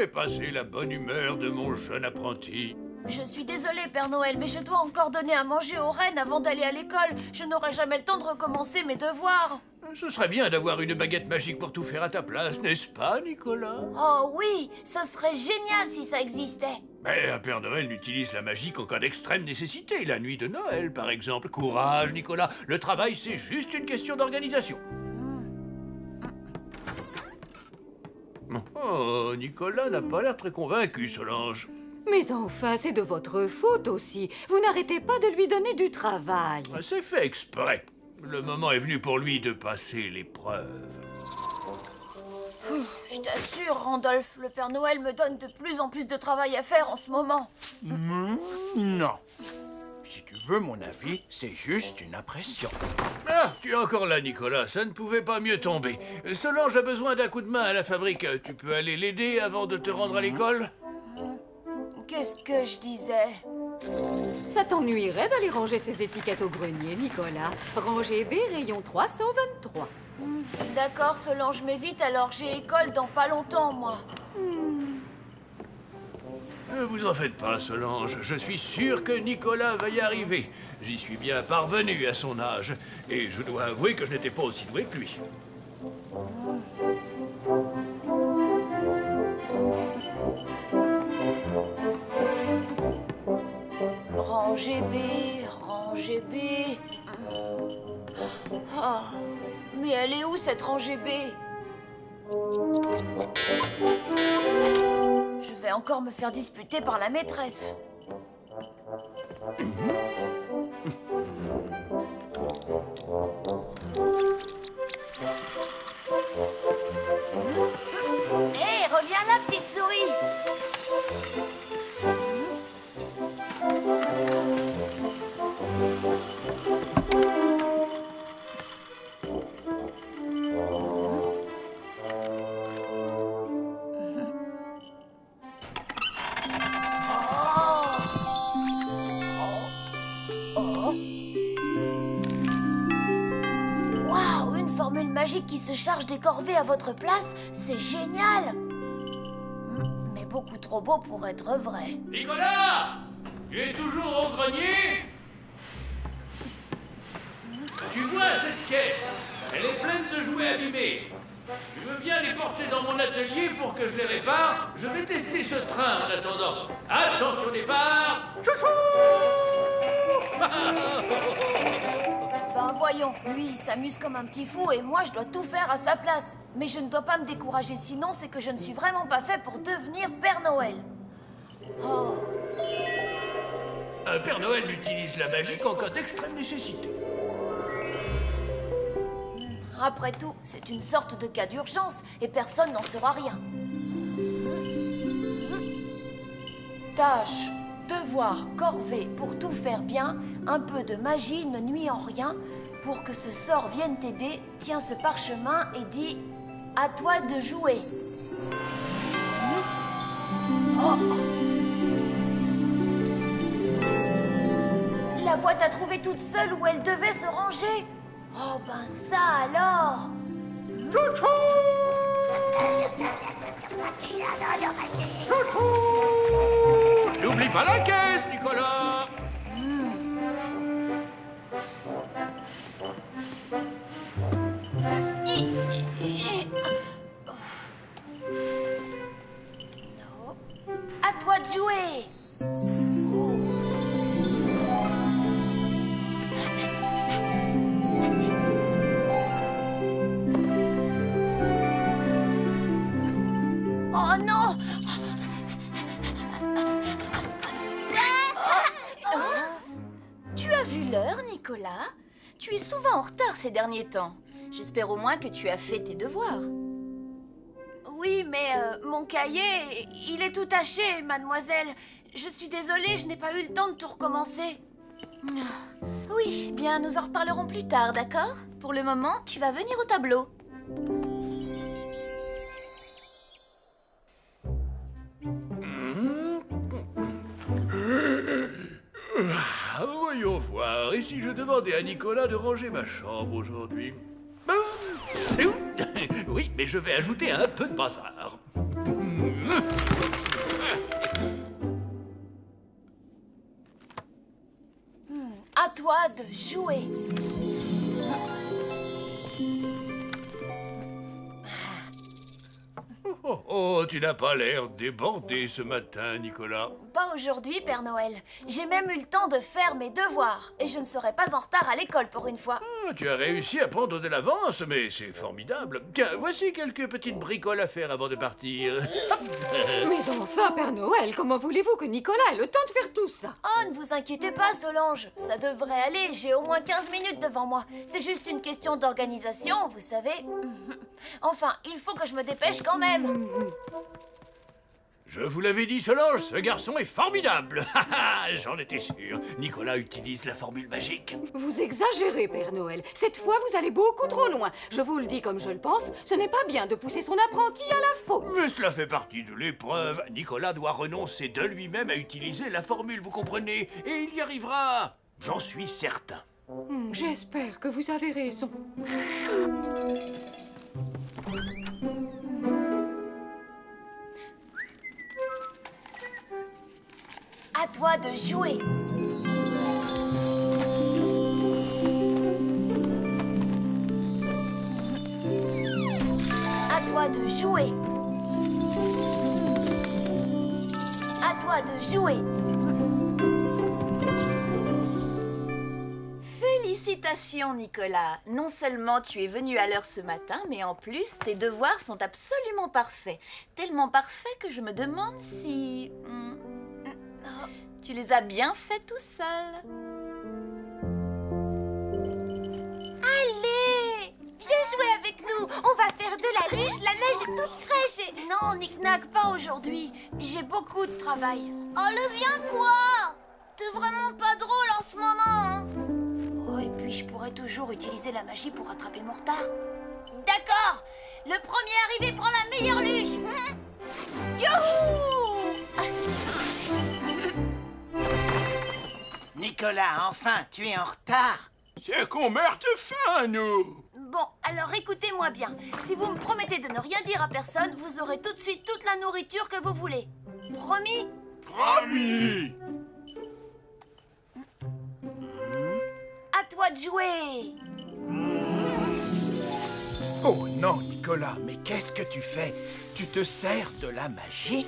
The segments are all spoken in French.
est passée la bonne humeur de mon jeune apprenti? Je suis désolée, Père Noël, mais je dois encore donner à manger aux rennes avant d'aller à l'école. Je n'aurai jamais le temps de recommencer mes devoirs. Ce serait bien d'avoir une baguette magique pour tout faire à ta place, n'est-ce pas, Nicolas? Oh oui, ce serait génial si ça existait. Mais un Père Noël n'utilise la magie qu'en cas d'extrême nécessité. La nuit de Noël, par exemple. Courage, Nicolas. Le travail, c'est juste une question d'organisation. Oh, Nicolas n'a pas l'air très convaincu, Solange. Mais enfin, c'est de votre faute aussi. Vous n'arrêtez pas de lui donner du travail. C'est fait exprès. Le moment est venu pour lui de passer l'épreuve. Je t'assure, Randolph, le Père Noël me donne de plus en plus de travail à faire en ce moment. Non. Si tu veux mon avis, c'est juste une impression. Ah, tu es encore là, Nicolas. Ça ne pouvait pas mieux tomber. Solange a besoin d'un coup de main à la fabrique. Tu peux aller l'aider avant de te rendre à l'école? Qu'est-ce que je disais? Ça t'ennuierait d'aller ranger ces étiquettes au grenier, Nicolas. Rangez B, rayon 323. D'accord, Solange, mais vite alors, j'ai école dans pas longtemps, moi. Ne vous en faites pas, Solange. Je suis sûr que Nicolas va y arriver. J'y suis bien parvenu à son âge. Et je dois avouer que je n'étais pas aussi doué que lui. Rangez B, rangez B. Oh, mais elle est où cette rangée B? Je vais encore me faire disputer par la maîtresse. Hé, reviens là, petite souris. Waouh, une formule magique qui se charge des corvées à votre place, c'est génial! Mais beaucoup trop beau pour être vrai. Nicolas! Tu es toujours au grenier? Tu vois cette caisse? Elle est pleine de jouets abîmés. Tu veux bien les porter dans mon atelier pour que je les répare? Je vais tester ce train en attendant. Attention départ! Chouchou! Ben voyons, lui il s'amuse comme un petit fou et moi je dois tout faire à sa place. Mais je ne dois pas me décourager, sinon c'est que je ne suis vraiment pas fait pour devenir Père Noël. Oh. Un Père Noël utilise la magie qu'en cas d'extrême nécessité. Après tout, c'est une sorte de cas d'urgence et personne n'en saura rien. Tâche, devoir, corvée, pour tout faire bien, un peu de magie ne nuit en rien. Pour que ce sort vienne t'aider, tiens ce parchemin et dis « À toi de jouer ». Oh. La boîte a trouvé toute seule où elle devait se ranger. Oh ben ça alors. N'oublie pas la caisse, Nicolas! Non. À toi de jouer. Oh non! Tu as vu l'heure, Nicolas? Tu es souvent en retard ces derniers temps. J'espère au moins que tu as fait tes devoirs. Oui, mais mon cahier, il est tout taché, mademoiselle. Je suis désolée, je n'ai pas eu le temps de tout recommencer. Oui, bien, nous en reparlerons plus tard, d'accord? Pour le moment, tu vas venir au tableau. Voyons voir. Et si je demandais à Nicolas de ranger ma chambre aujourd'hui? Oui, mais je vais ajouter un peu de bazar. toi de jouer. Oh, tu n'as pas l'air débordé ce matin, Nicolas. Pas aujourd'hui, Père Noël. J'ai même eu le temps de faire mes devoirs. Et je ne serai pas en retard à l'école pour une fois. Tu as réussi à prendre de l'avance, mais c'est formidable. Tiens, voici quelques petites bricoles à faire avant de partir. Mais enfin, Père Noël, comment voulez-vous que Nicolas ait le temps de faire tout ça? Oh, ne vous inquiétez pas, Solange. Ça devrait aller, j'ai au moins 15 minutes devant moi. C'est juste une question d'organisation, vous savez. Enfin, il faut que je me dépêche quand même. Je vous l'avais dit, Solange, ce garçon est formidable. J'en étais sûr. Nicolas utilise la formule magique. Vous exagérez, Père Noël. Cette fois, vous allez beaucoup trop loin. Je vous le dis comme je le pense, ce n'est pas bien de pousser son apprenti à la faute. Mais cela fait partie de l'épreuve. Nicolas doit renoncer de lui-même à utiliser la formule, vous comprenez? Et il y arrivera. J'en suis certain. J'espère que vous avez raison. À toi de jouer. À toi de jouer. À toi de jouer. Félicitations, Nicolas. Non seulement tu es venu à l'heure ce matin, mais en plus, tes devoirs sont absolument parfaits. Tellement parfaits que je me demande si... tu les as bien faits tout seul. Allez, viens jouer avec nous. On va faire de la luge, la neige est toute fraîche. Non, Nick-Nack, pas aujourd'hui. J'ai beaucoup de travail. Oh, le viens quoi? T'es vraiment pas drôle en ce moment, hein? Oh, et puis je pourrais toujours utiliser la magie pour rattraper mon retard. D'accord. Le premier arrivé prend la meilleure luge. Youhou! Nicolas, enfin, tu es en retard. C'est qu'on meurt de faim, nous. Bon, alors écoutez-moi bien. Si vous me promettez de ne rien dire à personne, vous aurez tout de suite toute la nourriture que vous voulez. Promis? Promis. À toi de jouer. Oh non, Nicolas, mais qu'est-ce que tu fais? Tu te sers de la magie?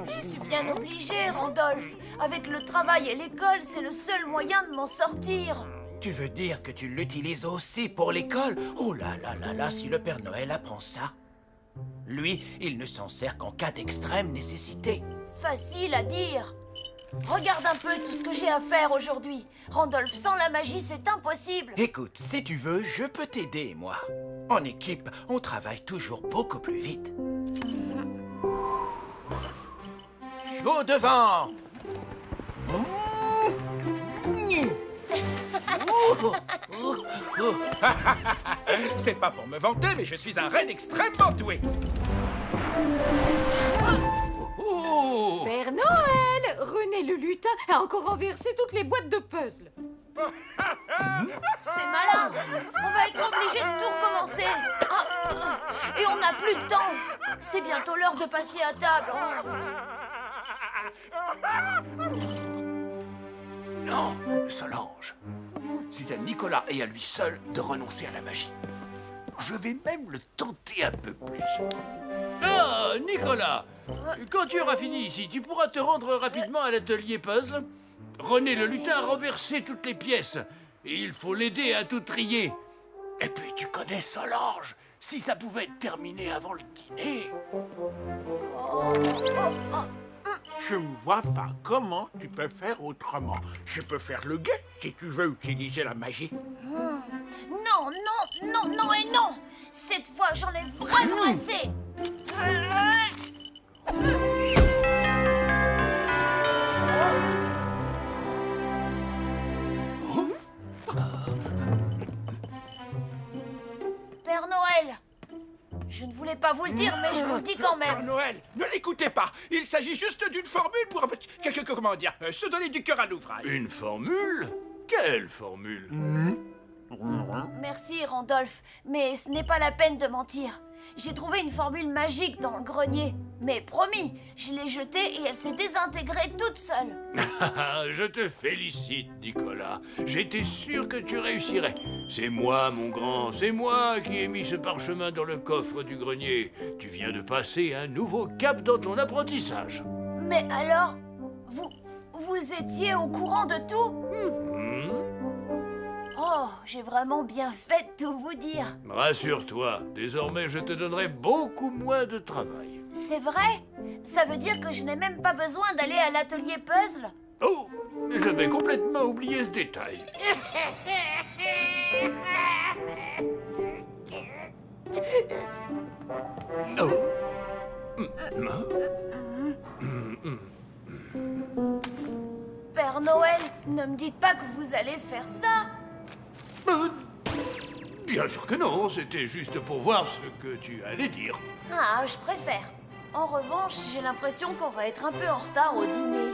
Je suis bien obligée, Randolph. Avec le travail et l'école, c'est le seul moyen de m'en sortir. Tu veux dire que tu l'utilises aussi pour l'école? Oh là là là là, si le Père Noël apprend ça. Lui, il ne s'en sert qu'en cas d'extrême nécessité. Facile à dire. Regarde un peu tout ce que j'ai à faire aujourd'hui. Randolph, sans la magie, c'est impossible. Écoute, si tu veux, je peux t'aider, moi. En équipe, on travaille toujours beaucoup plus vite. Chaud devant! C'est pas pour me vanter, mais je suis un reine extrêmement doué. Oh! Père Noël! René le lutin a encore renversé toutes les boîtes de puzzles. C'est malin. On va être obligé de tout recommencer. Et on n'a plus de temps. C'est bientôt l'heure de passer à table. Non, Solange. C'est à Nicolas et à lui seul de renoncer à la magie. Je vais même le tenter un peu plus. Ah, Nicolas! Quand tu auras fini ici, tu pourras te rendre rapidement à l'atelier puzzle. René le lutin a renversé toutes les pièces. Et il faut l'aider à tout trier. Et puis tu connais Solange. Si ça pouvait être terminé avant le dîner... Je ne vois pas comment tu peux faire autrement. Je peux faire le guet si tu veux utiliser la magie. Non, non, non, non et non. Cette fois, j'en ai vraiment assez. Père Noël, je ne voulais pas vous le dire, mais je vous le dis quand Père même. Noël, ne l'écoutez pas. Il s'agit juste d'une formule pour comment dire, se donner du cœur à l'ouvrage. Une formule? Quelle formule? Merci, Randolph, mais ce n'est pas la peine de mentir. J'ai trouvé une formule magique dans le grenier. Mais promis, je l'ai jetée et elle s'est désintégrée toute seule. Je te félicite, Nicolas. J'étais sûr que tu réussirais. C'est moi, mon grand, c'est moi qui ai mis ce parchemin dans le coffre du grenier. Tu viens de passer un nouveau cap dans ton apprentissage. Mais alors, vous étiez au courant de tout? Oh, j'ai vraiment bien fait de tout vous dire. Rassure-toi, désormais je te donnerai beaucoup moins de travail. C'est vrai? Ça veut dire que je n'ai même pas besoin d'aller à l'atelier puzzle? Oh, j'avais complètement oublié ce détail. Oh. Père Noël, ne me dites pas que vous allez faire ça. Bien sûr que non, c'était juste pour voir ce que tu allais dire. Ah, je préfère. En revanche, j'ai l'impression qu'on va être un peu en retard au dîner.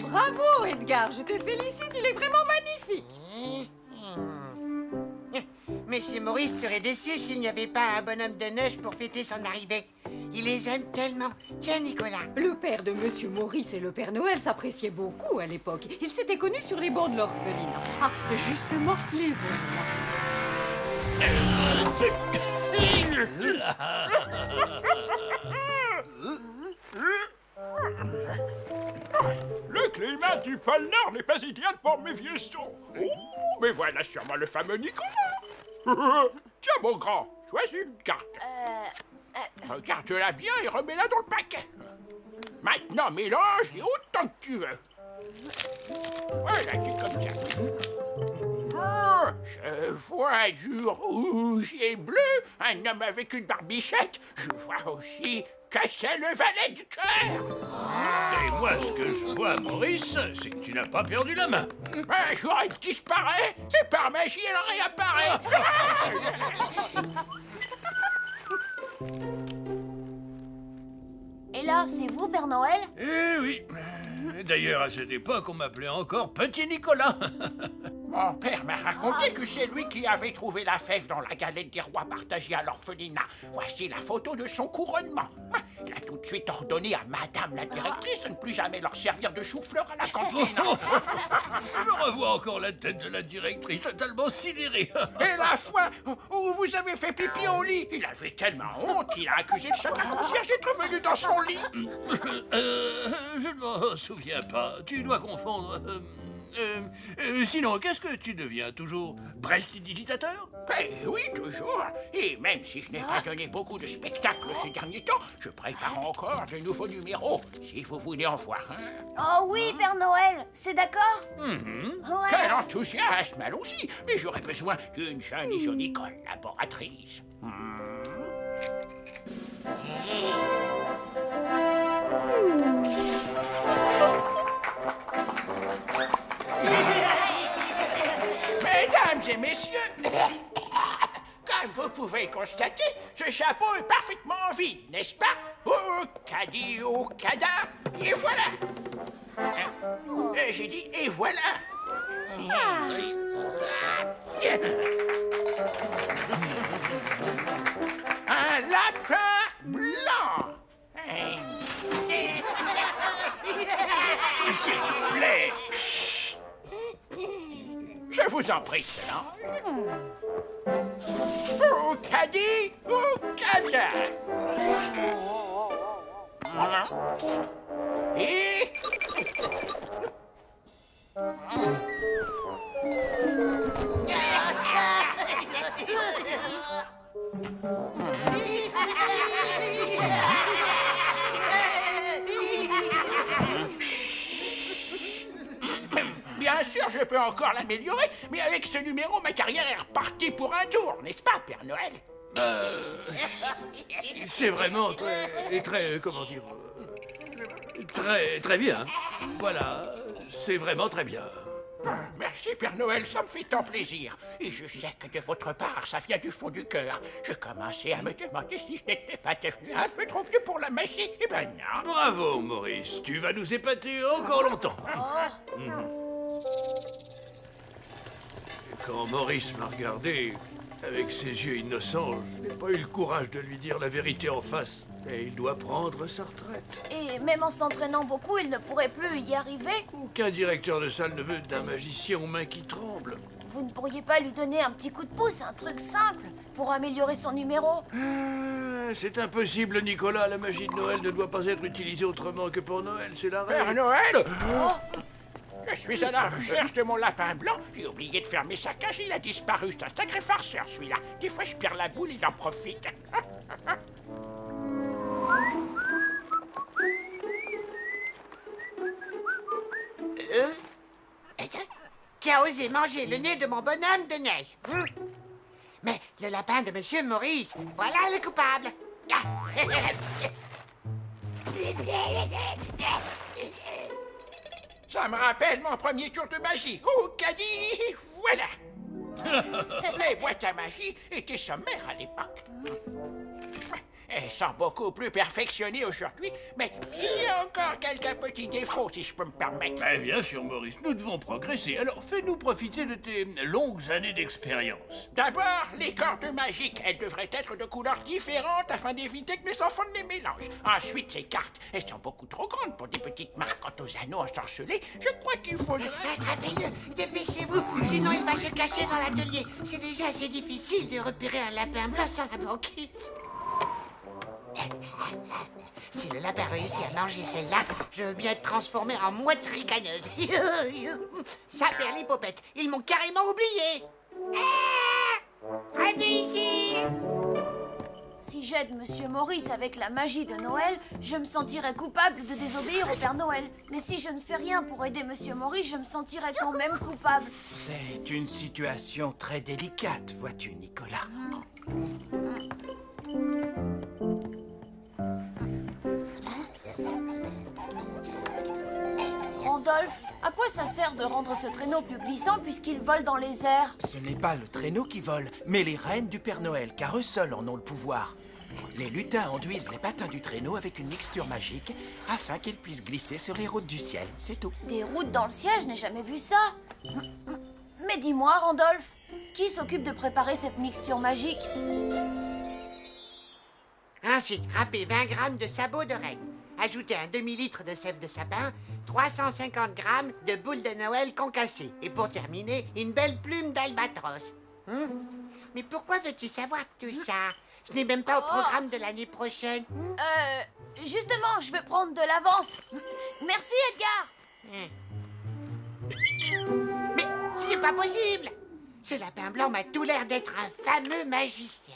Bravo, Edgar, je te félicite, il est vraiment magnifique. Monsieur Maurice serait déçu s'il n'y avait pas un bonhomme de neige pour fêter son arrivée. Il les aime tellement. Tiens, Nicolas. Le père de Monsieur Maurice et le Père Noël s'appréciaient beaucoup à l'époque. Ils s'étaient connus sur les bancs de l'orphelinat. Ah, justement, les voilà. Le climat du pôle Nord n'est pas idéal pour mes vieux sons. Oh, mais voilà sûrement le fameux Nicolas. Tiens, mon grand, choisis une carte. Regarde-la bien et remets-la dans le paquet. Maintenant, mélange et autant que tu veux. Voilà, c'est comme ça. Oh, je vois du rouge et bleu, un homme avec une barbichette. Je vois aussi que c'est le valet du cœur. Et moi, ce que je vois, Maurice, c'est que tu n'as pas perdu la main. Un jour, elle disparaît et par magie, elle réapparaît. Et là, c'est vous, Père Noël? Eh oui. D'ailleurs, à cette époque, on m'appelait encore Petit Nicolas. Mon père m'a raconté que c'est lui qui avait trouvé la fève dans la galette des rois partagée à l'orphelinat. Voici la photo de son couronnement. Il a tout de suite ordonné à madame la directrice de ne plus jamais leur servir de chou-fleur à la cantine. Je revois encore la tête de la directrice, totalement sidérée. Et la fois où vous avez fait pipi au lit, il avait tellement honte qu'il a accusé le chef à concierge d'être venu dans son lit. Je ne m'en souviens pas. Tu dois confondre. Sinon, qu'est-ce que tu deviens toujours? Prestidigitateur? Eh oui, toujours. Et même si je n'ai pas donné beaucoup de spectacles ces derniers temps, je prépare encore de nouveaux numéros, si vous voulez en voir un. Oh oui, Père Noël, c'est d'accord? Ouais. Quel enthousiasme, allons-y. Mais j'aurais besoin d'une jeune et jolie collaboratrice. Mesdames et messieurs, comme vous pouvez constater, ce chapeau est parfaitement vide, n'est-ce pas? Oh, caddie, oh, cada, et voilà. J'ai dit, et voilà. Un lapin blanc. S'il vous plaît. Je vous en prie, Solange. Au caddie, au cada. Et... Bien sûr, je peux encore l'améliorer, mais avec ce numéro, ma carrière est repartie pour un tour, n'est-ce pas, Père Noël? C'est vraiment très, comment dire, très bien. Voilà, c'est vraiment très bien. Merci, Père Noël, ça me fait tant plaisir. Et je sais que de votre part, ça vient du fond du cœur. Je commençais à me demander si je n'étais pas devenu un peu trop vieux pour la magie. Eh ben non. Bravo, Maurice. Tu vas nous épater encore longtemps. Et quand Maurice m'a regardé, avec ses yeux innocents, je n'ai pas eu le courage de lui dire la vérité en face. Et il doit prendre sa retraite. Et même en s'entraînant beaucoup, il ne pourrait plus y arriver. Aucun directeur de salle ne veut d'un magicien aux mains qui tremblent. Vous ne pourriez pas lui donner un petit coup de pouce, un truc simple, pour améliorer son numéro? C'est impossible, Nicolas. La magie de Noël ne doit pas être utilisée autrement que pour Noël. C'est la Père règle. Noël Je suis à la recherche de mon lapin blanc. J'ai oublié de fermer sa cage, il a disparu. C'est un sacré farceur, celui-là. Des fois, je perds la boule, il en profite. Qui a osé manger le nez de mon bonhomme de neige? Mais le lapin de Monsieur Maurice, voilà le coupable. Ça me rappelle mon premier tour de magie. Oh, caddie, voilà. Les boîtes à magie étaient sommaires à l'époque. Elles sont beaucoup plus perfectionnées aujourd'hui, mais il y a encore quelques petits défauts, si je peux me permettre. Eh bien sûr, Maurice, nous devons progresser. Alors fais-nous profiter de tes longues années d'expérience. D'abord, les cordes magiques. Elles devraient être de couleurs différentes afin d'éviter que mes enfants ne les mélangent. Ensuite, ces cartes. Elles sont beaucoup trop grandes pour des petites mains. Quant aux anneaux ensorcelés, je crois qu'il faudrait... Attrapez-le, dépêchez-vous, sinon il va se cacher dans l'atelier. C'est déjà assez difficile de repérer un lapin blanc sans la banquise. Si le lapin réussit à manger celle-là, je veux bien être transformée en mouette ricaneuse. Ça perd l'hypopète, ils m'ont carrément oublié. Restez ici. Si j'aide Monsieur Maurice avec la magie de Noël, je me sentirais coupable de désobéir au Père Noël. Mais si je ne fais rien pour aider Monsieur Maurice, je me sentirais quand même coupable. C'est une situation très délicate, vois-tu, Nicolas. Randolph, à quoi ça sert de rendre ce traîneau plus glissant puisqu'il vole dans les airs? Ce n'est pas le traîneau qui vole, mais les reines du Père Noël, car eux seuls en ont le pouvoir. Les lutins enduisent les patins du traîneau avec une mixture magique afin qu'ils puissent glisser sur les routes du ciel, c'est tout. Des routes dans le ciel, je n'ai jamais vu ça. Mais dis-moi, Randolph, qui s'occupe de préparer cette mixture magique? Ensuite, râpez 20 grammes de sabots de reine. Ajoutez un demi-litre de sève de sapin, 350 grammes de boules de Noël concassées. Et pour terminer, une belle plume d'albatros. Mais pourquoi veux-tu savoir tout ça? Ce n'est même pas au programme de l'année prochaine. Justement, je vais prendre de l'avance. Merci, Edgar. Mais ce n'est pas possible. Ce lapin blanc m'a tout l'air d'être un fameux magicien.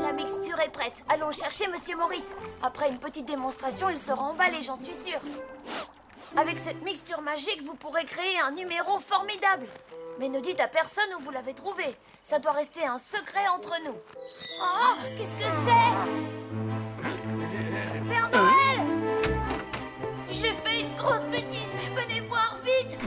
La mixture est prête. Allons chercher Monsieur Maurice. Après une petite démonstration, il sera emballé, j'en suis sûre. Avec cette mixture magique, vous pourrez créer un numéro formidable. Mais ne dites à personne où vous l'avez trouvé. Ça doit rester un secret entre nous. Oh, qu'est-ce que c'est? Père Noël! J'ai fait une grosse bêtise. Venez voir vite.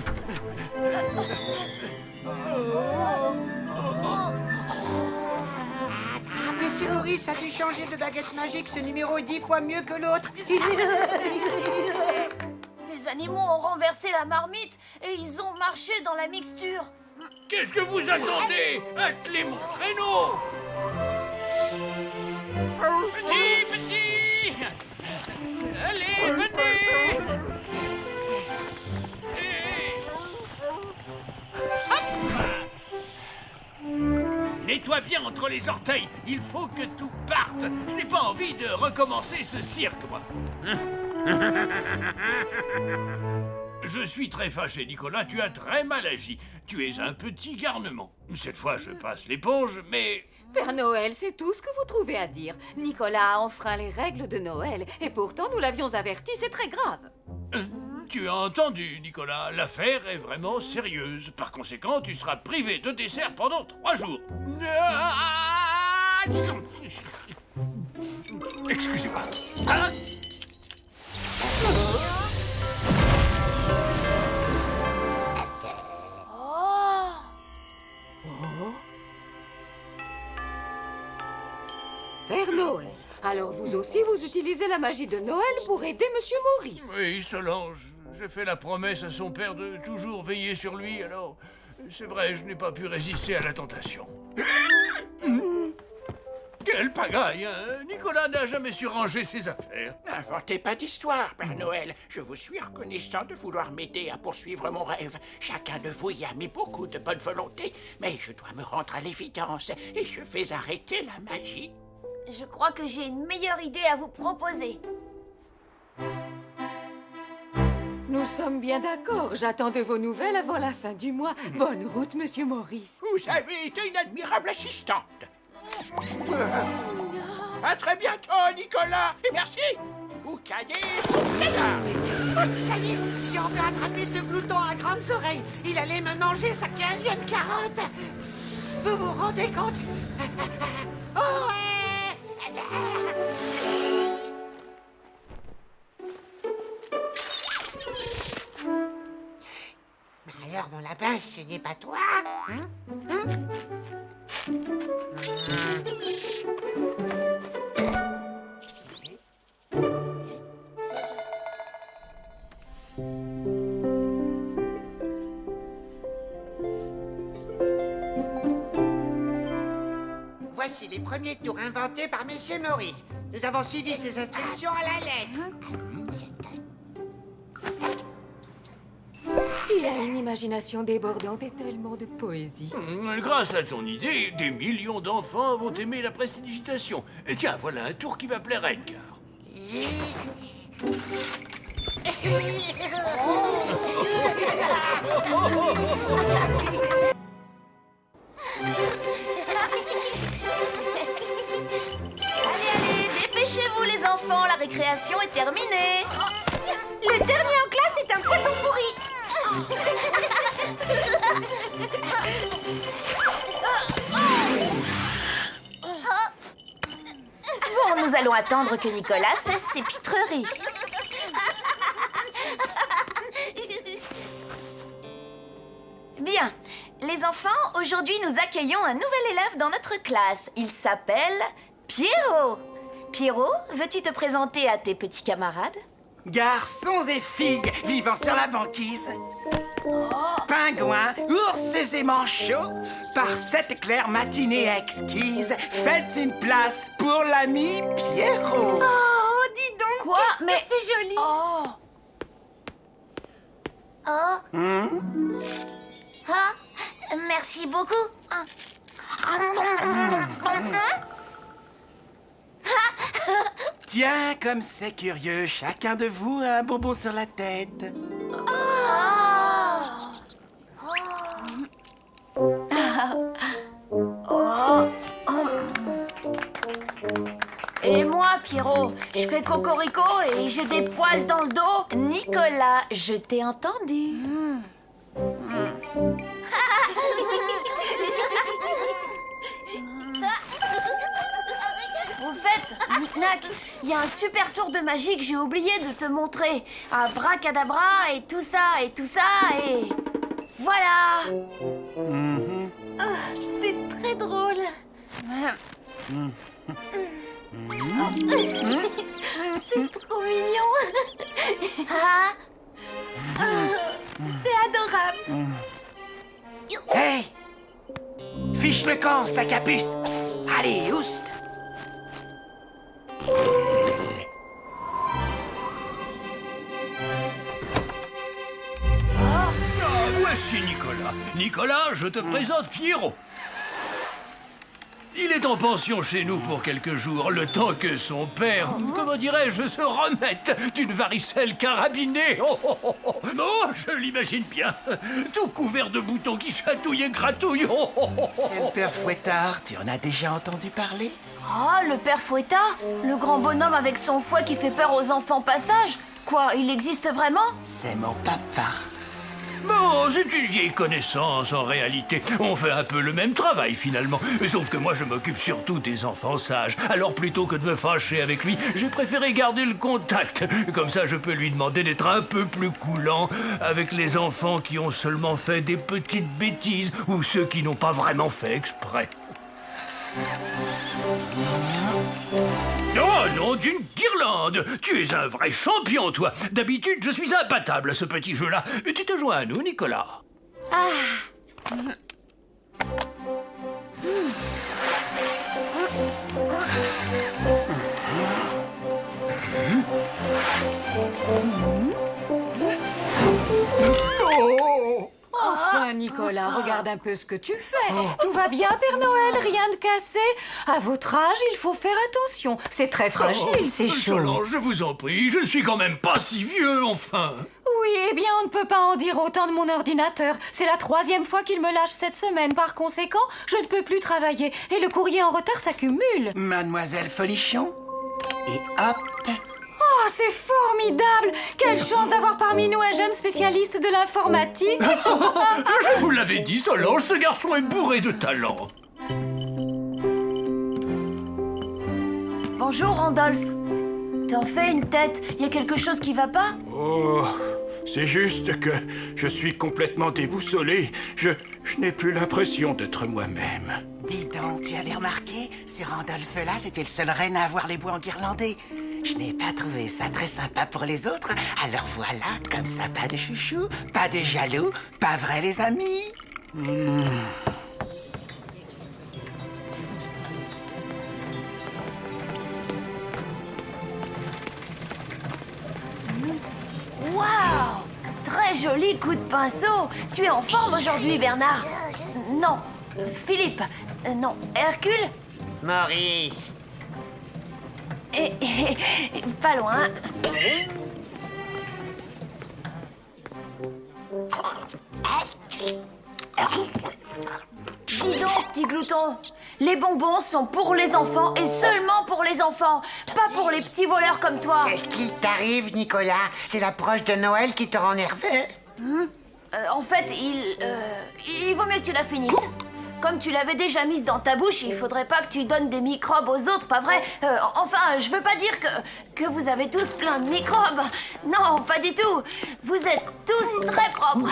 Monsieur Maurice a dû changer de baguette magique. Ce numéro est 10 fois mieux que l'autre. Les animaux ont renversé la marmite et ils ont marché dans la mixture. Qu'est-ce que vous attendez? Attelez mon traîneau! Petit! Allez, venez! Nettoie bien entre les orteils. Il faut que tout parte. Je n'ai pas envie de recommencer ce cirque, moi. Je suis très fâché, Nicolas, tu as très mal agi. Tu es un petit garnement. Cette fois, je passe l'éponge, mais... Père Noël, c'est tout ce que vous trouvez à dire. Nicolas a enfreint les règles de Noël, et pourtant nous l'avions averti, c'est très grave. Tu as entendu, Nicolas, l'affaire est vraiment sérieuse. Par conséquent, tu seras privé de dessert pendant 3 jours. Excusez-moi. Hein? Père Noël, alors vous aussi vous utilisez la magie de Noël pour aider Monsieur Maurice. Oui, Solange, j'ai fait la promesse à son père de toujours veiller sur lui, alors... C'est vrai, je n'ai pas pu résister à la tentation. Quelle pagaille, hein? Nicolas n'a jamais su ranger ses affaires. N'inventez pas d'histoire, Père Noël. Je vous suis reconnaissant de vouloir m'aider à poursuivre mon rêve. Chacun de vous y a mis beaucoup de bonne volonté, mais je dois me rendre à l'évidence et je vais arrêter la magie. Je crois que j'ai une meilleure idée à vous proposer. Nous sommes bien d'accord. J'attends de vos nouvelles avant la fin du mois. Bonne route, Monsieur Maurice. Vous avez été une admirable assistante. À très bientôt, Nicolas. Et merci. Ou cadet, ou canard. Ça y est, j'ai enfin attrapé ce glouton à grandes oreilles. Il allait me manger sa 15e carotte. Vous vous rendez compte? Oh, ouais. Alors, mon lapin, ce n'est pas toi, hein? Voici les premiers tours inventés par Monsieur Maurice. Nous avons suivi ses instructions à la lettre. Il a une imagination débordante et tellement de poésie. Grâce à ton idée, des millions d'enfants vont aimer la prestidigitation. Et tiens, voilà un tour qui va plaire à Edgar. Allez, dépêchez-vous les enfants, la récréation est terminée. Le dernier en classe est un poisson pourri. Bon, nous allons attendre que Nicolas cesse ses pitreries. Bien, les enfants, aujourd'hui nous accueillons un nouvel élève dans notre classe. Il s'appelle Pierrot. Pierrot, veux-tu te présenter à tes petits camarades? Garçons et filles vivant sur la banquise, pingouins, ours et manchots, par cette claire matinée exquise, faites une place pour l'ami Pierrot. Oh, dis donc. Quoi? Mais C'est joli. oh. Merci beaucoup. Tiens, comme c'est curieux, chacun de vous a un bonbon sur la tête. Et moi, Pierrot, je fais cocorico et j'ai des poils dans le dos. Nicolas, je t'ai entendu. Au fait, Knick-Knack, il y a un super tour de magie que j'ai oublié de te montrer. Abracadabra et tout ça et... Voilà. C'est très drôle. C'est trop mignon. C'est adorable. Hey! Fiche le camp, sac à puce. Psst, allez, oust! Ah, voici Nicolas. Nicolas, je te présente Pierrot. Il est en pension chez nous pour quelques jours, le temps que son père, comment dirais-je, se remette d'une varicelle carabinée. Oh, je l'imagine bien, tout couvert de boutons qui chatouillent et gratouillent. C'est le père Fouettard, tu en as déjà entendu parler? Ah, le père Fouettard? Le grand bonhomme avec son fouet qui fait peur aux enfants passage? Quoi, il existe vraiment? C'est mon papa. Bon, c'est une vieille connaissance en réalité. On fait un peu le même travail finalement. Sauf que moi je m'occupe surtout des enfants sages. Alors plutôt que de me fâcher avec lui, j'ai préféré garder le contact. Comme ça je peux lui demander d'être un peu plus coulant avec les enfants qui ont seulement fait des petites bêtises ou ceux qui n'ont pas vraiment fait exprès. Oh non, d'une guirlande! Tu es un vrai champion, toi! D'habitude, je suis imbattable à ce petit jeu-là. Tu te joins à nous, Nicolas. Enfin, Nicolas, regarde un peu ce que tu fais. Tout va bien, Père Noël, rien de cassé. À votre âge, il faut faire attention. C'est très fragile, ces choses. Solange, je vous en prie, je ne suis quand même pas si vieux, enfin. Oui, eh bien, on ne peut pas en dire autant de mon ordinateur. C'est la 3e fois qu'il me lâche cette semaine. Par conséquent, je ne peux plus travailler. Et le courrier en retard s'accumule. Mademoiselle Folichon. Et hop. Oh, c'est formidable! Quelle chance d'avoir parmi nous un jeune spécialiste de l'informatique! Je vous l'avais dit, Solange, ce garçon est bourré de talent. Bonjour, Randolph. T'en fais une tête. Y a quelque chose qui va pas? Oh, c'est juste que je suis complètement déboussolé. Je n'ai plus l'impression d'être moi-même. Dis donc, tu avais remarqué? Ce Randolph-là, c'était le seul renne à avoir les bois enguirlandés. Je n'ai pas trouvé ça très sympa pour les autres. Alors voilà, comme ça, pas de chouchou, pas de jaloux, pas vrai les amis? Waouh! Très joli coup de pinceau. Tu es en forme aujourd'hui, Bernard? Non. Philippe? Non. Hercule? Maurice. Pas loin. Dis donc, petit glouton, les bonbons sont pour les enfants et seulement pour les enfants, pas pour les petits voleurs comme toi. Qu'est-ce qui t'arrive, Nicolas? C'est l'approche de Noël qui te rend nerveux? En fait, il vaut mieux que tu la finisses. Comme tu l'avais déjà mise dans ta bouche, il faudrait pas que tu donnes des microbes aux autres, pas vrai? Enfin, je veux pas dire que vous avez tous plein de microbes. Non, pas du tout. Vous êtes tous très propres.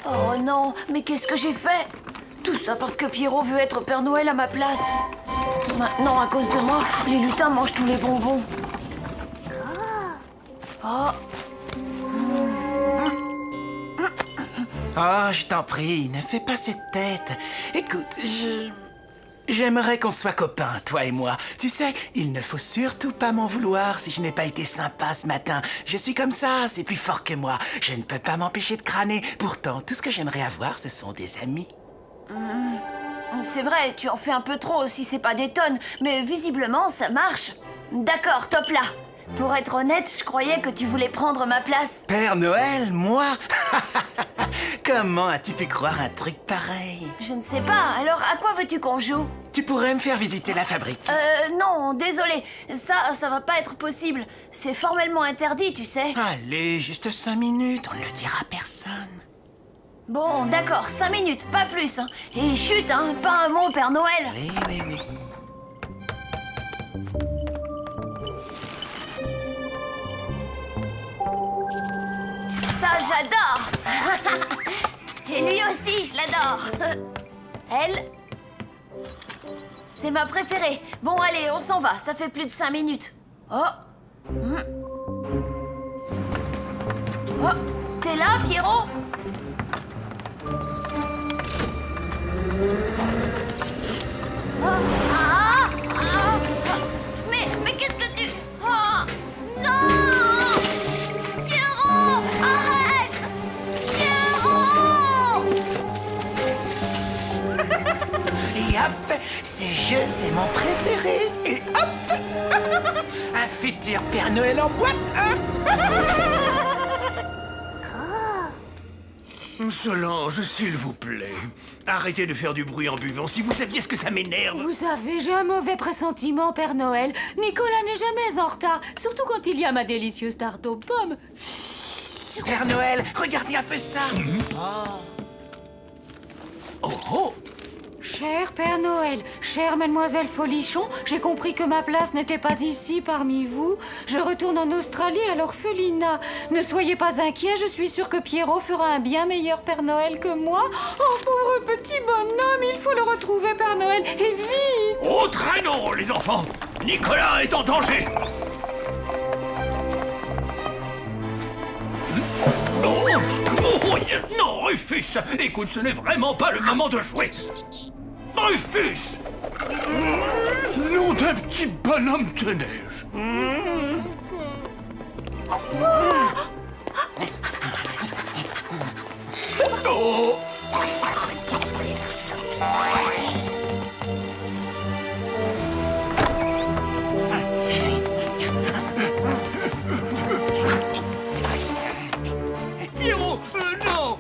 Oh non, mais qu'est-ce que j'ai fait? Tout ça parce que Pierrot veut être Père Noël à ma place. Maintenant, à cause de moi, les lutins mangent tous les bonbons. Oh. Oh, je t'en prie, ne fais pas cette tête. Écoute, j'aimerais qu'on soit copains, toi et moi. Tu sais, il ne faut surtout pas m'en vouloir si je n'ai pas été sympa ce matin. Je suis comme ça, c'est plus fort que moi. Je ne peux pas m'empêcher de crâner. Pourtant, tout ce que j'aimerais avoir, ce sont des amis. C'est vrai, tu en fais un peu trop si c'est pas des tonnes, mais visiblement ça marche. D'accord, top là. Pour être honnête, je croyais que tu voulais prendre ma place. Père Noël, moi? Comment as-tu pu croire un truc pareil? Je ne sais pas, alors à quoi veux-tu qu'on joue? Tu pourrais me faire visiter la fabrique. Non, désolé. Ça va pas être possible. C'est formellement interdit, tu sais. Allez, juste 5 minutes, on ne le dira à personne. Bon, d'accord, 5 minutes, pas plus. Hein. Et chut, hein, pas un mot, Père Noël. Oui, oui, oui. Ça, j'adore. Et lui aussi, je l'adore. Elle, c'est ma préférée. Bon, allez, on s'en va, ça fait plus de 5 minutes. Oh. Oh, t'es là, Pierrot? Mais qu'est-ce que tu... Oh, non! préféré. Et hop! Un futur Père Noël en boîte, hein? Solange, s'il vous plaît, arrêtez de faire du bruit en buvant. Si vous saviez ce que ça m'énerve. Vous savez, j'ai un mauvais pressentiment, Père Noël. Nicolas n'est jamais en retard, surtout quand il y a ma délicieuse tarte aux pommes. Père Noël, regardez un peu ça. Oh oh! Cher Père Noël, chère Mademoiselle Folichon, j'ai compris que ma place n'était pas ici parmi vous. Je retourne en Australie à l'orphelinat. Ne soyez pas inquiets, je suis sûre que Pierrot fera un bien meilleur Père Noël que moi. Oh, pauvre petit bonhomme, il faut le retrouver, Père Noël, et vite! Au traîneau, les enfants! Nicolas est en danger! Non, non, Rufus! Écoute, ce n'est vraiment pas le moment de jouer! Rufus! Nom d'un petit bonhomme de neige! Oh! Pierrot, non!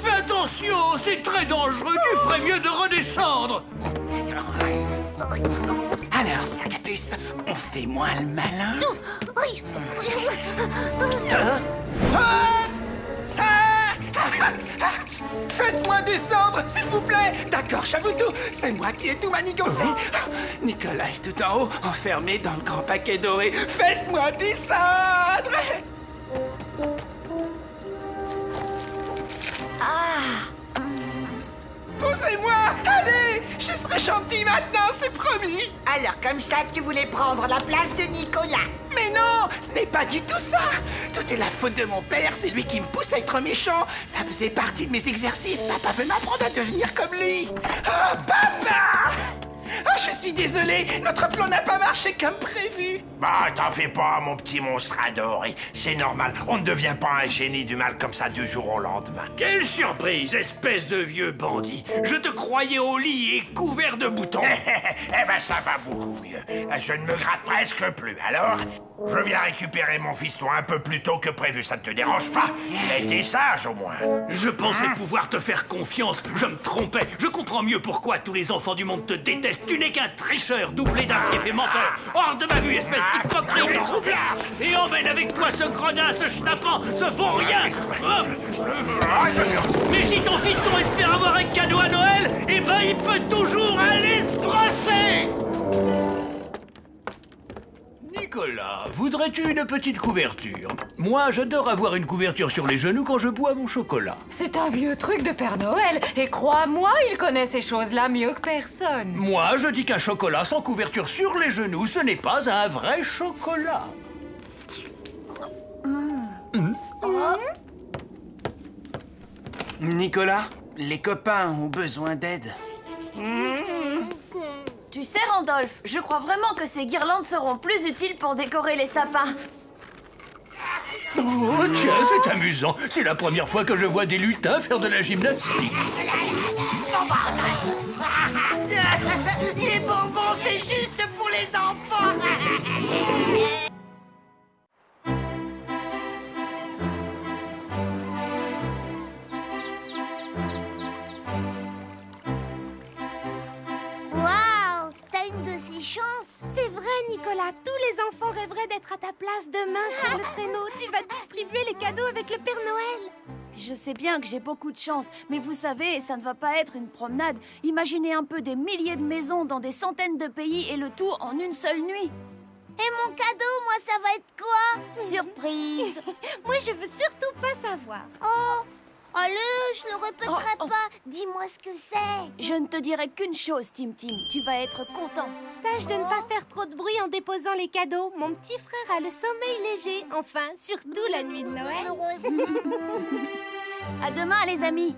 Fais attention, c'est très dangereux, tu ferais mieux de redescendre! Alors, Sacapuce, on fait moins le malin? Faites-moi descendre, s'il vous plaît. D'accord, Chavoutou, c'est moi qui ai tout manigancé. Nicolas est tout en haut, enfermé dans le grand paquet doré. Faites-moi descendre. Poussez-moi, allez. Je serai gentil maintenant, c'est promis. Alors, comme ça, tu voulais prendre la place de Nicolas. Mais non, ce n'est pas du tout ça. Tout est la faute de mon père, c'est lui qui me pousse à être méchant. Ça faisait partie de mes exercices. Papa veut m'apprendre à devenir comme lui. Oh, papa! Ah, je suis désolé, notre plan n'a pas marché comme prévu. Bah, t'en fais pas, mon petit monstre adoré. C'est normal, on ne devient pas un génie du mal comme ça du jour au lendemain. Quelle surprise, espèce de vieux bandit! Je te croyais au lit et couvert de boutons. Eh ben, ça va beaucoup mieux. Je ne me gratte presque plus. Alors, je viens récupérer mon fiston un peu plus tôt que prévu. Ça ne te dérange pas? Il a été sage, au moins. Je pensais pouvoir te faire confiance. Je me trompais. Je comprends mieux pourquoi tous les enfants du monde te détestent. Tu n'es qu'un tricheur doublé d'un fief et menteur. Hors de ma vue, espèce d'hypocrite roublard. Et emmène avec toi ce gredin, ce schnappant, ce vaut-rien. Mais si ton fiston espère avoir un cadeau à Noël, eh ben il peut toujours aller se brosser. Nicolas, voudrais-tu une petite couverture? Moi, j'adore avoir une couverture sur les genoux quand je bois mon chocolat. C'est un vieux truc de Père Noël, et crois-moi, il connaît ces choses-là mieux que personne. Moi, je dis qu'un chocolat sans couverture sur les genoux, ce n'est pas un vrai chocolat. Nicolas, les copains ont besoin d'aide. Tu sais, Randolph, je crois vraiment que ces guirlandes seront plus utiles pour décorer les sapins. Oh, tiens, c'est amusant. C'est la première fois que je vois des lutins faire de la gymnastique. Les bonbons, c'est juste pour les enfants. Waouh, t'as une de ces chances. C'est vrai, Nicolas, tous les enfants rêveraient d'être à ta place demain sur le traîneau. Tu vas distribuer les cadeaux avec le Père Noël. Je sais bien que j'ai beaucoup de chance, mais vous savez, ça ne va pas être une promenade. Imaginez un peu des milliers de maisons dans des centaines de pays et le tout en une seule nuit. Et mon cadeau, moi, ça va être quoi? Surprise! Moi, je veux surtout pas savoir. Oh, allez, je le répéterai pas. Dis-moi ce que c'est. Je ne te dirai qu'une chose, Tim Tim. Tu vas être content. Tâche de ne pas faire trop de bruit en déposant les cadeaux. Mon petit frère a le sommeil léger. Enfin, surtout la nuit de Noël. À demain, les amis.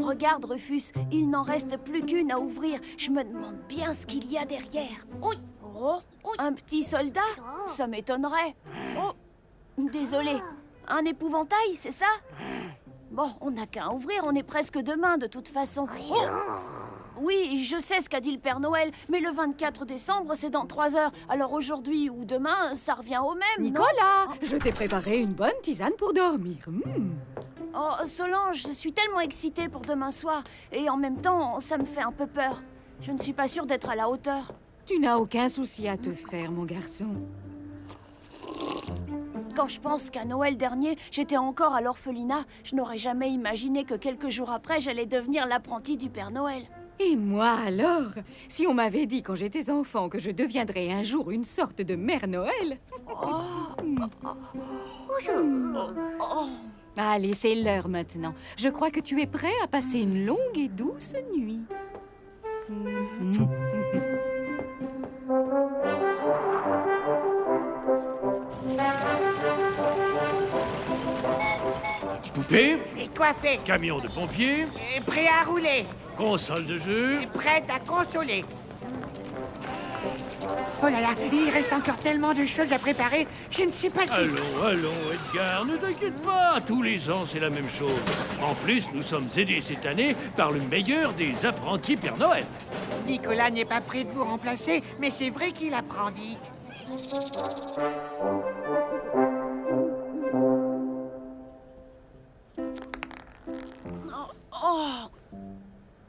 Regarde, Rufus, il n'en reste plus qu'une à ouvrir. Je me demande bien ce qu'il y a derrière. Oh, un petit soldat? Ça m'étonnerait. Oh, désolé. Un épouvantail, c'est ça? Bon, on n'a qu'à ouvrir, on est presque demain de toute façon. Oh! Oui, je sais ce qu'a dit le Père Noël, mais le 24 décembre, c'est dans 3 heures. Alors aujourd'hui ou demain, ça revient au même, Nicolas, non? je t'ai préparé une bonne tisane pour dormir. Oh, Solange, je suis tellement excitée pour demain soir. Et en même temps, ça me fait un peu peur. Je ne suis pas sûre d'être à la hauteur. Tu n'as aucun souci à te faire, mon garçon. Quand je pense qu'à Noël dernier, j'étais encore à l'orphelinat, je n'aurais jamais imaginé que quelques jours après, j'allais devenir l'apprentie du Père Noël. Et moi alors? Si on m'avait dit quand j'étais enfant que je deviendrais un jour une sorte de Mère Noël... Allez, c'est l'heure maintenant. Je crois que tu es prêt à passer une longue et douce nuit. Poupée, Et coiffé, camion de pompiers, et prêt à rouler, console de jeu. et prête à consoler. Oh là là, il reste encore tellement de choses à préparer, je ne sais pas si... Allons, Edgar, ne t'inquiète pas. Tous les ans, c'est la même chose. En plus, nous sommes aidés cette année par le meilleur des apprentis Père Noël. Nicolas n'est pas prêt de vous remplacer, mais c'est vrai qu'il apprend vite.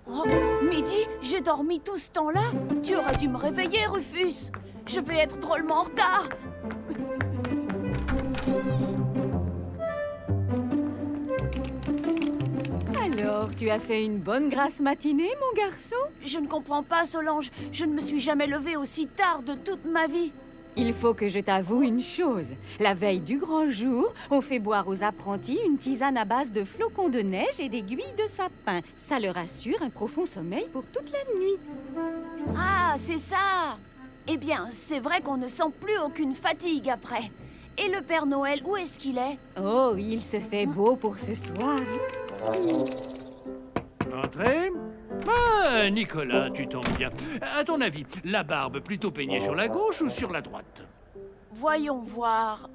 Oh, Midi, j'ai dormi tout ce temps-là? Tu aurais dû me réveiller, Rufus. Je vais être drôlement en retard. Alors, tu as fait une bonne grasse matinée, mon garçon? Je ne comprends pas, Solange. Je ne me suis jamais levée aussi tard de toute ma vie. Il faut que je t'avoue une chose. La veille du grand jour, on fait boire aux apprentis une tisane à base de flocons de neige et d'aiguilles de sapin. Ça leur assure un profond sommeil pour toute la nuit. Ah, c'est ça. Eh bien, c'est vrai qu'on ne sent plus aucune fatigue après. Et le Père Noël, où est-ce qu'il est? Oh, il se fait beau pour ce soir. Entrez. Ah, Nicolas, tu tombes bien. À ton avis, la barbe plutôt peignée sur la gauche ou sur la droite? Voyons voir.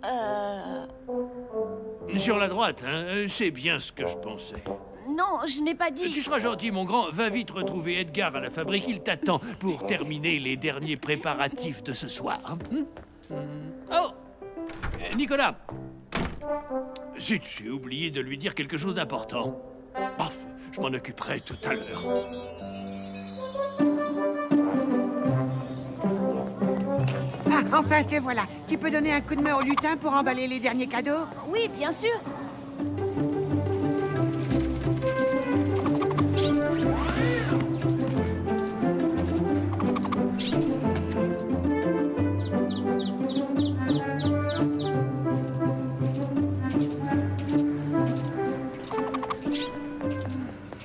Sur la droite, hein? C'est bien ce que je pensais. Non, je n'ai pas Tu dit. seras gentil, mon grand. Va vite retrouver Edgar à la fabrique. Il t'attend pour terminer les derniers préparatifs de ce soir. Oh! Nicolas! Zut, j'ai oublié de lui dire quelque chose d'important. Paf, je m'en occuperai tout à l'heure. Ah, enfin, te voilà. Tu peux donner un coup de main au lutin pour emballer les derniers cadeaux? Oui, bien sûr.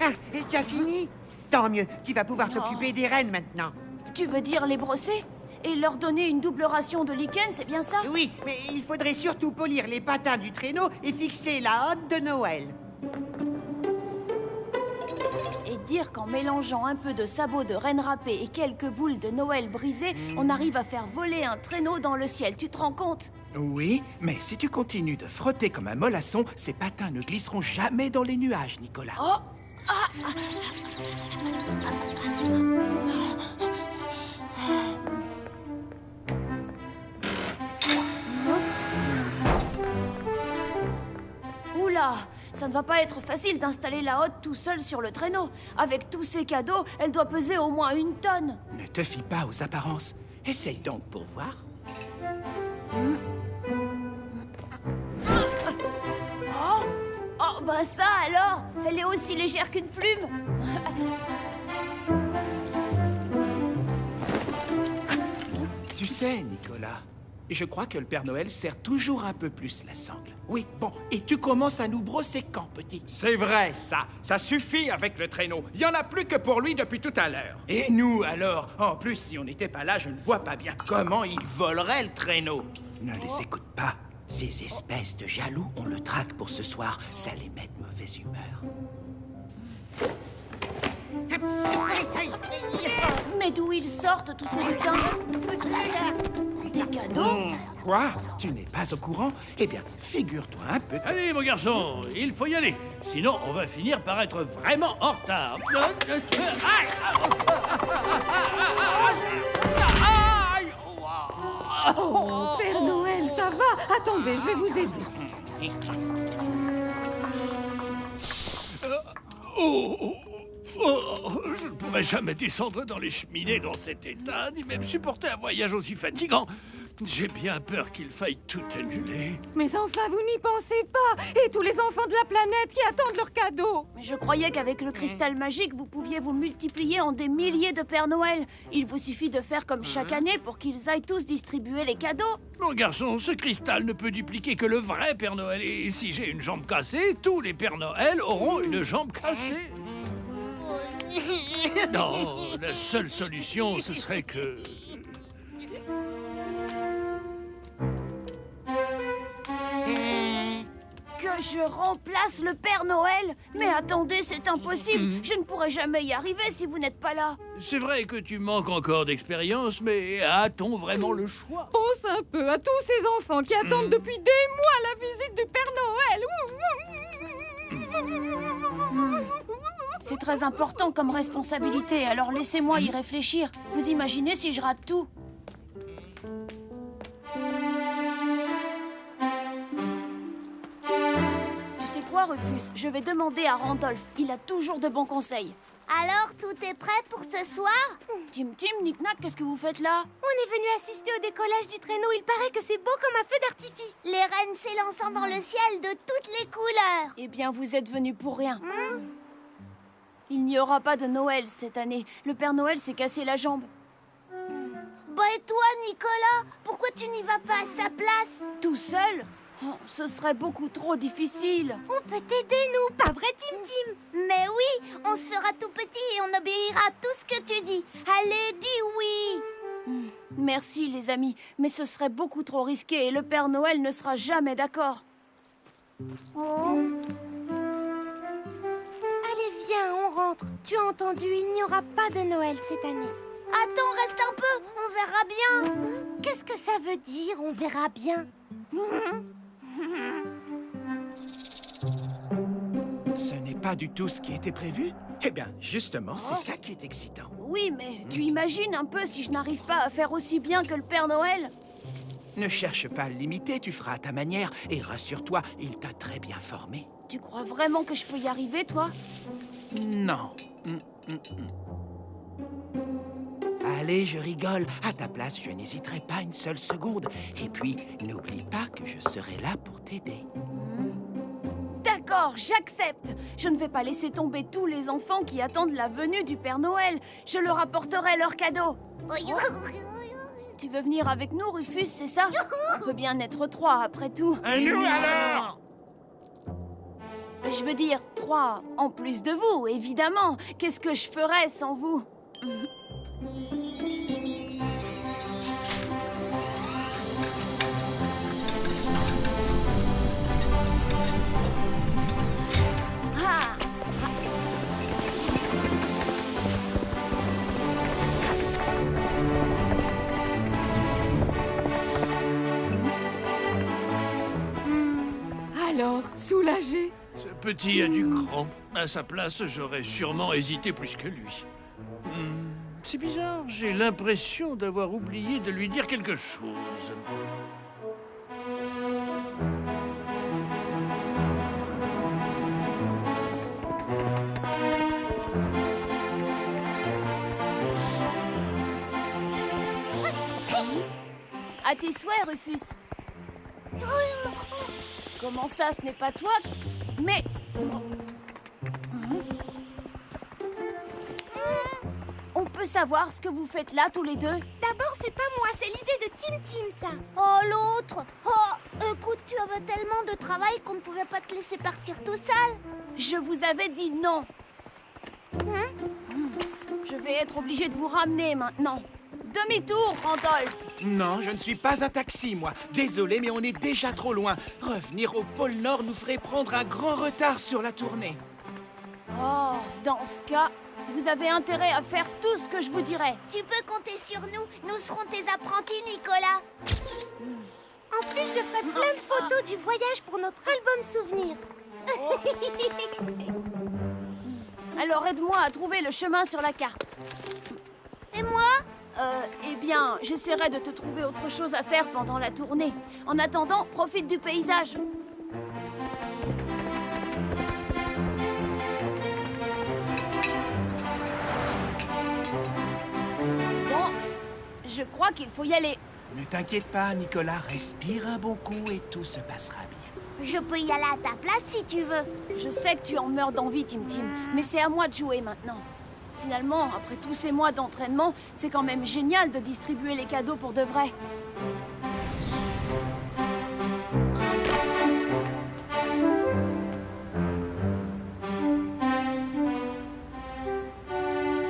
Ah, et tu as fini? Tant mieux, tu vas pouvoir t'occuper des rennes maintenant. Tu veux dire les brosser? Et leur donner une double ration de lichen, c'est bien ça? Oui, mais il faudrait surtout polir les patins du traîneau et fixer la hotte de Noël. Et dire qu'en mélangeant un peu de sabots de reine râpée et quelques boules de Noël brisées, on arrive à faire voler un traîneau dans le ciel, tu te rends compte? Oui, mais si tu continues de frotter comme un mollasson, ces patins ne glisseront jamais dans les nuages, Nicolas. Oh! Oula! Ça ne va pas être facile d'installer la hotte tout seul sur le traîneau. Avec tous ces cadeaux, elle doit peser au moins 1 tonne. Ne te fie pas aux apparences. Essaye donc pour voir. Oh, bah ça alors! Elle est aussi légère qu'une plume! Tu sais, Nicolas, je crois que le Père Noël serre toujours un peu plus la sangle. Oui, bon, et tu commences à nous brosser quand, petit? C'est vrai, ça. Ça suffit avec le traîneau. Il y en a plus que pour lui depuis tout à l'heure. Et nous, alors? En plus, si on n'était pas là, je ne vois pas bien comment il volerait le traîneau. Ne les écoute pas. Ces espèces de jaloux, on le traque pour ce soir. Ça les met de mauvaise humeur. Mais d'où ils sortent tous ces lutins? Des cadeaux? Quoi? Tu n'es pas au courant? Eh bien, figure-toi un peu. Allez, mon garçon, il faut y aller. Sinon, on va finir par être vraiment en retard. Oh, Père Noël, ça va? Attendez, je vais vous aider. Je ne pourrais jamais descendre dans les cheminées dans cet état, ni même supporter un voyage aussi fatigant. J'ai bien peur qu'il faille tout annuler. Mais enfin, vous n'y pensez pas. Et tous les enfants de la planète qui attendent leurs cadeaux. Mais je croyais qu'avec le cristal magique, vous pouviez vous multiplier en des milliers de Pères Noël. Il vous suffit de faire comme chaque année pour qu'ils aillent tous distribuer les cadeaux. Mon garçon, ce cristal ne peut dupliquer que le vrai Père Noël. Et si j'ai une jambe cassée, tous les Pères Noël auront une jambe cassée. Non, la seule solution, ce serait que... Que je remplace le Père Noël? Mais attendez, c'est impossible. Je ne pourrai jamais y arriver si vous n'êtes pas là. C'est vrai que tu manques encore d'expérience, mais a-t-on vraiment le choix? Pense un peu à tous ces enfants qui attendent depuis des mois la visite du Père Noël. C'est très important comme responsabilité, alors laissez-moi y réfléchir. Vous imaginez si je rate tout? Tu sais quoi, Rufus? Je vais demander à Randolph. Il a toujours de bons conseils. Alors, tout est prêt pour ce soir? Tim, Knick-Knack, qu'est-ce que vous faites là? On est venu assister au décollage du traîneau. Il paraît que c'est beau comme un feu d'artifice. Les rennes s'élançant dans le ciel de toutes les couleurs. Eh bien, vous êtes venus pour rien. Il n'y aura pas de Noël cette année. Le Père Noël s'est cassé la jambe. Bah et toi, Nicolas? Pourquoi tu n'y vas pas à sa place? Tout seul? Oh, ce serait beaucoup trop difficile. On peut t'aider, nous, pas vrai, Tim? Mais oui, on se fera tout petit et on obéira à tout ce que tu dis. Allez, dis oui. Merci, les amis, mais ce serait beaucoup trop risqué et le Père Noël ne sera jamais d'accord. Oh. Allez, viens, on rentre. Tu as entendu, il n'y aura pas de Noël cette année. Attends, reste un peu, on verra bien. Qu'est-ce que ça veut dire, on verra bien? Ce n'est pas du tout ce qui était prévu? Eh bien, justement, c'est ça qui est excitant. Oui, mais tu imagines un peu si je n'arrive pas à faire aussi bien que le Père Noël? Ne cherche pas à l'imiter, tu feras à ta manière. Et rassure-toi, il t'a très bien formé. Tu crois vraiment que je peux y arriver, toi? Non. Allez, je rigole. À ta place, je n'hésiterai pas une seule seconde. Et puis, n'oublie pas que je serai là pour t'aider. D'accord, j'accepte. Je ne vais pas laisser tomber tous les enfants qui attendent la venue du Père Noël. Je leur apporterai leurs cadeaux. Tu veux venir avec nous, Rufus, c'est ça? On peut bien être 3, après tout. Et nous alors? Je veux dire, 3 en plus de vous, évidemment. Qu'est-ce que je ferais sans vous? Ah! Alors, soulagé? Ce petit a du grand. À sa place, j'aurais sûrement hésité plus que lui. C'est bizarre, j'ai l'impression d'avoir oublié de lui dire quelque chose. À tes souhaits, Rufus. Comment ça, ce n'est pas toi? Mais... On peut savoir ce que vous faites là, tous les deux? D'abord, c'est pas moi, c'est l'idée de Tim, ça. Oh, l'autre. Oh, écoute, tu avais tellement de travail qu'on ne pouvait pas te laisser partir tout seul. Je vous avais dit non. Je vais être obligée de vous ramener maintenant. Demi-tour, Randolph. Non, je ne suis pas un taxi, moi. Désolé, mais on est déjà trop loin. Revenir au pôle Nord nous ferait prendre un grand retard sur la tournée. Oh, dans ce cas, Vous avez intérêt à faire tout ce que je vous dirai. Tu peux compter sur nous. Nous serons tes apprentis, Nicolas. En plus, je ferai plein de photos du voyage pour notre album souvenir. Alors aide-moi à trouver le chemin sur la carte. Et moi? Eh bien, j'essaierai de te trouver autre chose à faire pendant la tournée. En attendant, profite du paysage. Bon, je crois qu'il faut y aller. Ne t'inquiète pas, Nicolas, respire un bon coup et tout se passera bien. Je peux y aller à ta place si tu veux. Je sais que tu en meurs d'envie, Tim Tim, mais c'est à moi de jouer maintenant. Finalement, après tous ces mois d'entraînement, c'est quand même génial de distribuer les cadeaux pour de vrai.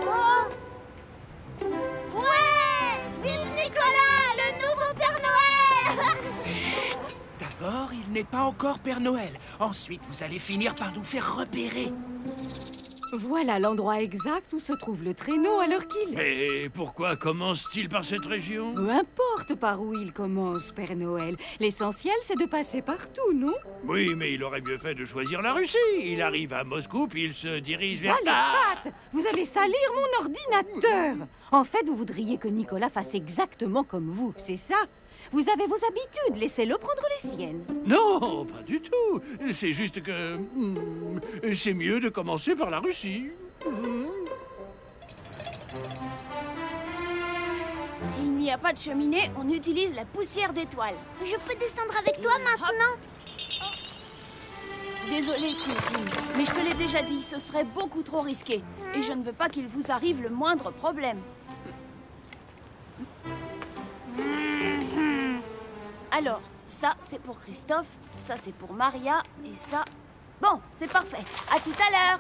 Oh! Ouais! Vive Nicolas, le nouveau Père Noël! D'abord, il n'est pas encore Père Noël. Ensuite, vous allez finir par nous faire repérer. Voilà l'endroit exact où se trouve le traîneau à l'heure qu'il est. Et pourquoi commence-t-il par cette région? Peu importe par où il commence, Père Noël. L'essentiel, c'est de passer partout, non? Oui, mais il aurait mieux fait de choisir la Russie. Il arrive à Moscou, puis il se dirige vers... Allez, Pat! Vous allez salir mon ordinateur! En fait, vous voudriez que Nicolas fasse exactement comme vous, c'est ça? Vous avez vos habitudes, laissez-le prendre les siennes. Non, pas du tout. C'est juste que... c'est mieux de commencer par la Russie. S'il n'y a pas de cheminée, on utilise la poussière d'étoile. Je peux descendre avec toi maintenant? Désolé, Tim Tim, mais je te l'ai déjà dit, ce serait beaucoup trop risqué. Et je ne veux pas qu'il vous arrive le moindre problème. Alors, ça, c'est pour Christophe, ça, c'est pour Maria, et ça... Bon, c'est parfait. À tout à l'heure.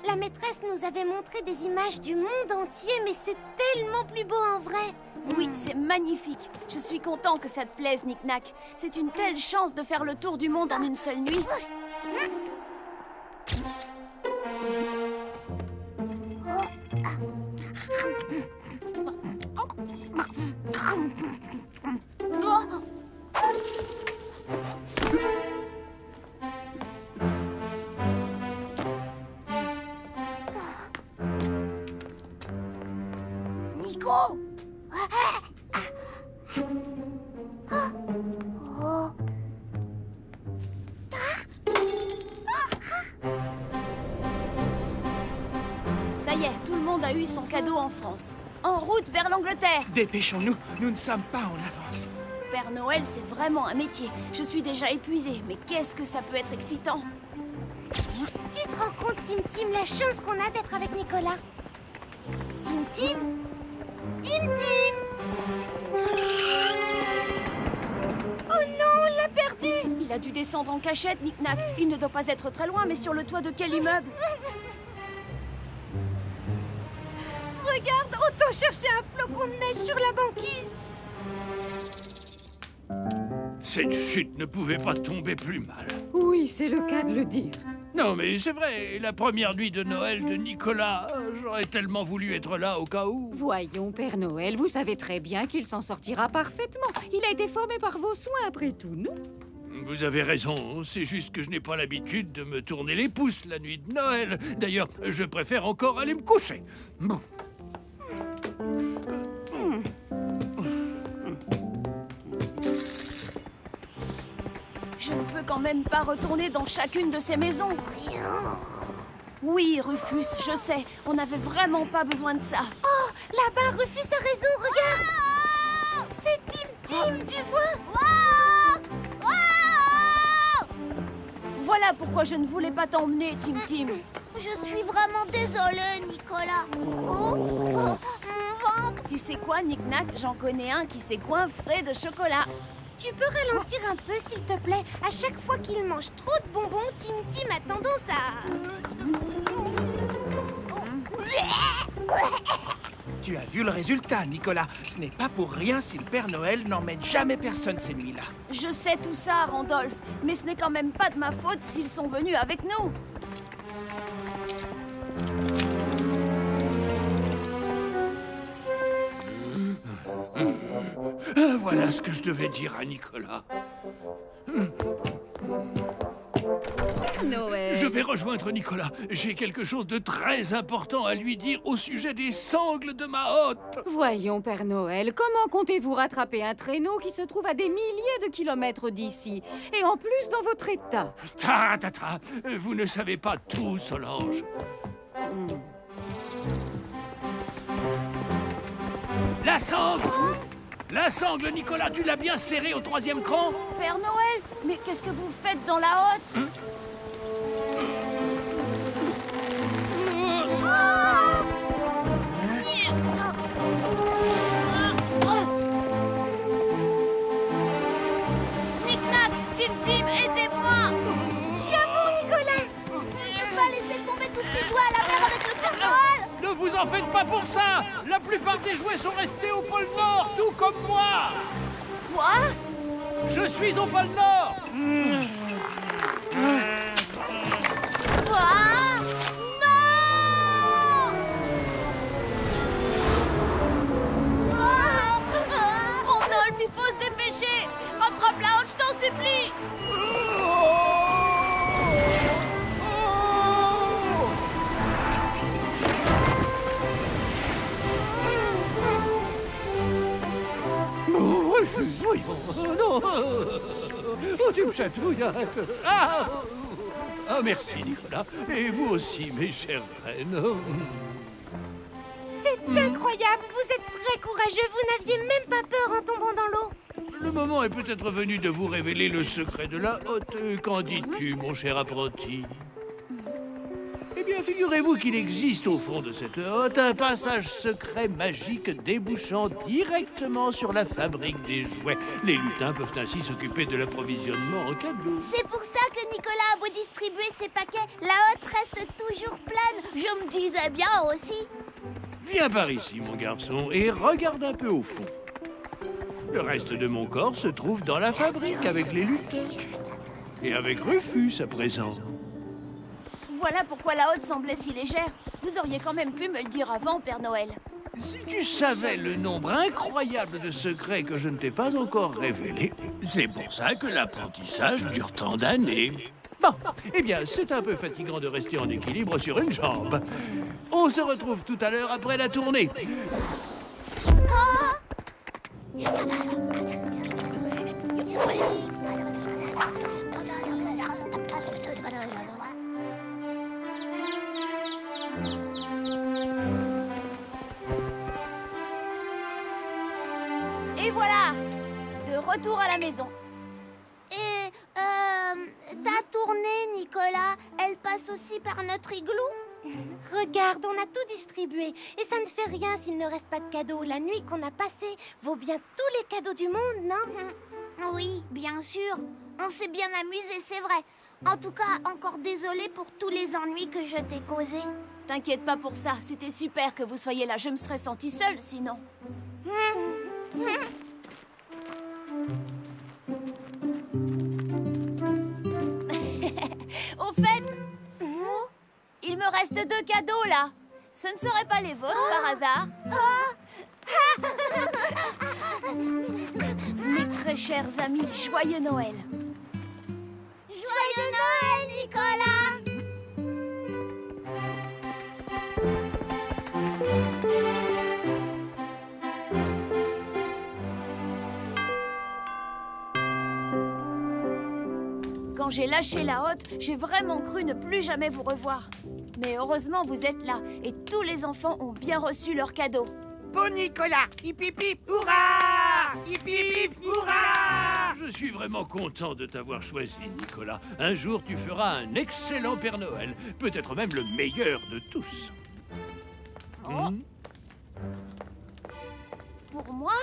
La maîtresse nous avait montré des images du monde entier, mais c'est tellement plus beau en vrai. Oui, c'est magnifique. Je suis content que ça te plaise, Nick-Nack. C'est une telle chance de faire le tour du monde en une seule nuit. Nico! Ça y est, tout le monde a eu son cadeau en France. En route vers l'Angleterre. Dépêchons-nous, nous ne sommes pas en avance. Père Noël, c'est vraiment un métier. Je suis déjà épuisée, mais qu'est-ce que ça peut être excitant. Tu te rends compte, Tim Tim, la chance qu'on a d'être avec Nicolas? Tim Tim? Tim Tim! Oh non, on l'a perdu! Il a dû descendre en cachette, Nick-Nack. Il ne doit pas être très loin, mais sur le toit de quel immeuble? Regarde, autant chercher un flocon de neige sur la banquise. Cette chute ne pouvait pas tomber plus mal. Oui, c'est le cas de le dire. Non, mais c'est vrai, la première nuit de Noël de Nicolas, j'aurais tellement voulu être là au cas où. Voyons, Père Noël, vous savez très bien qu'il s'en sortira parfaitement. Il a été formé par vos soins, après tout, non? Vous avez raison, c'est juste que je n'ai pas l'habitude de me tourner les pouces la nuit de Noël. D'ailleurs, je préfère encore aller me coucher. Bon. Je ne peux quand même pas retourner dans chacune de ces maisons. Oui, Rufus, je sais, on n'avait vraiment pas besoin de ça. Oh, là-bas, Rufus a raison, regarde. C'est Tim Tim, tu vois? Voilà pourquoi je ne voulais pas t'emmener, Tim Tim. Je suis vraiment désolée, Nicolas. Oh, mon ventre. Tu sais quoi, Nick Nack, j'en connais un qui s'est goinfré de chocolat. Tu peux ralentir un peu, s'il te plaît? À chaque fois qu'il mange trop de bonbons, Tim Tim a tendance à... Tu as vu le résultat, Nicolas. Ce n'est pas pour rien si le Père Noël n'emmène jamais personne ces nuits-là. Je sais tout ça, Randolph, mais ce n'est quand même pas de ma faute s'ils sont venus avec nous. Voilà ce que je devais dire à Nicolas. Noël. Je vais rejoindre Nicolas. J'ai quelque chose de très important à lui dire au sujet des sangles de ma hotte. Voyons, Père Noël, comment comptez-vous rattraper un traîneau qui se trouve à des milliers de kilomètres d'ici? Et en plus dans votre état. Vous ne savez pas tout, Solange. La sangle! La sangle, Nicolas, tu l'as bien serrée au 3e cran? Père Noël, mais qu'est-ce que vous faites dans la hotte? Nick Nack, Tim Tim, aidez-moi! Tiens bon, Nicolas! On peut pas laisser tomber tous ces jouets à la mer avec le Père Noël! Ne vous en faites pas pour ça! La plupart des jouets sont restés au pôle Nord, tout comme moi! Quoi? Je suis au pôle Nord! Quoi? Non! Randolph, il faut se dépêcher! Rattrape la hotte, je t'en supplie! Non! Oh, tu me chatouilles! Ah! Ah, merci, Nicolas. Et vous aussi, mes chères reines. C'est incroyable! Vous êtes très courageux! Vous n'aviez même pas peur en tombant dans l'eau! Le moment est peut-être venu de vous révéler le secret de la hotte. Qu'en dis-tu, mon cher apprenti? Eh bien, figurez-vous qu'il existe au fond de cette hotte un passage secret magique débouchant directement sur la fabrique des jouets. Les lutins peuvent ainsi s'occuper de l'approvisionnement en cadeaux. C'est pour ça que Nicolas a beau distribuer ses paquets, la hotte reste toujours pleine. Je me disais bien aussi. Viens par ici, mon garçon, et regarde un peu au fond. Le reste de mon corps se trouve dans la fabrique avec les lutins. Et avec Rufus à présent. Voilà pourquoi la hotte semblait si légère. Vous auriez quand même pu me le dire avant, Père Noël. Si tu savais le nombre incroyable de secrets que je ne t'ai pas encore révélés, c'est pour ça que l'apprentissage dure tant d'années. Bon, eh bien, c'est un peu fatigant de rester en équilibre sur une jambe. On se retrouve tout à l'heure après la tournée. Et voilà! De retour à la maison. Et, ta tournée, Nicolas, elle passe aussi par notre igloo? Regarde, on a tout distribué. Et ça ne fait rien s'il ne reste pas de cadeaux. La nuit qu'on a passée vaut bien tous les cadeaux du monde, non? Oui, bien sûr. On s'est bien amusé, c'est vrai. En tout cas, encore désolée pour tous les ennuis que je t'ai causés. T'inquiète pas pour ça, c'était super que vous soyez là. Je me serais sentie seule sinon. Au fait, reste 2 cadeaux, là. Ce ne seraient pas les vôtres, par hasard? Mes très chers amis, joyeux Noël. Joyeux Noël, Nicolas! Quand j'ai lâché la hotte, j'ai vraiment cru ne plus jamais vous revoir. Mais heureusement, vous êtes là, et tous les enfants ont bien reçu leurs cadeaux. Pour Nicolas, hip hip hip, hurrah! Hip hip hip, hurrah! Je suis vraiment content de t'avoir choisi, Nicolas. Un jour, tu feras un excellent Père Noël. Peut-être même le meilleur de tous. Pour moi?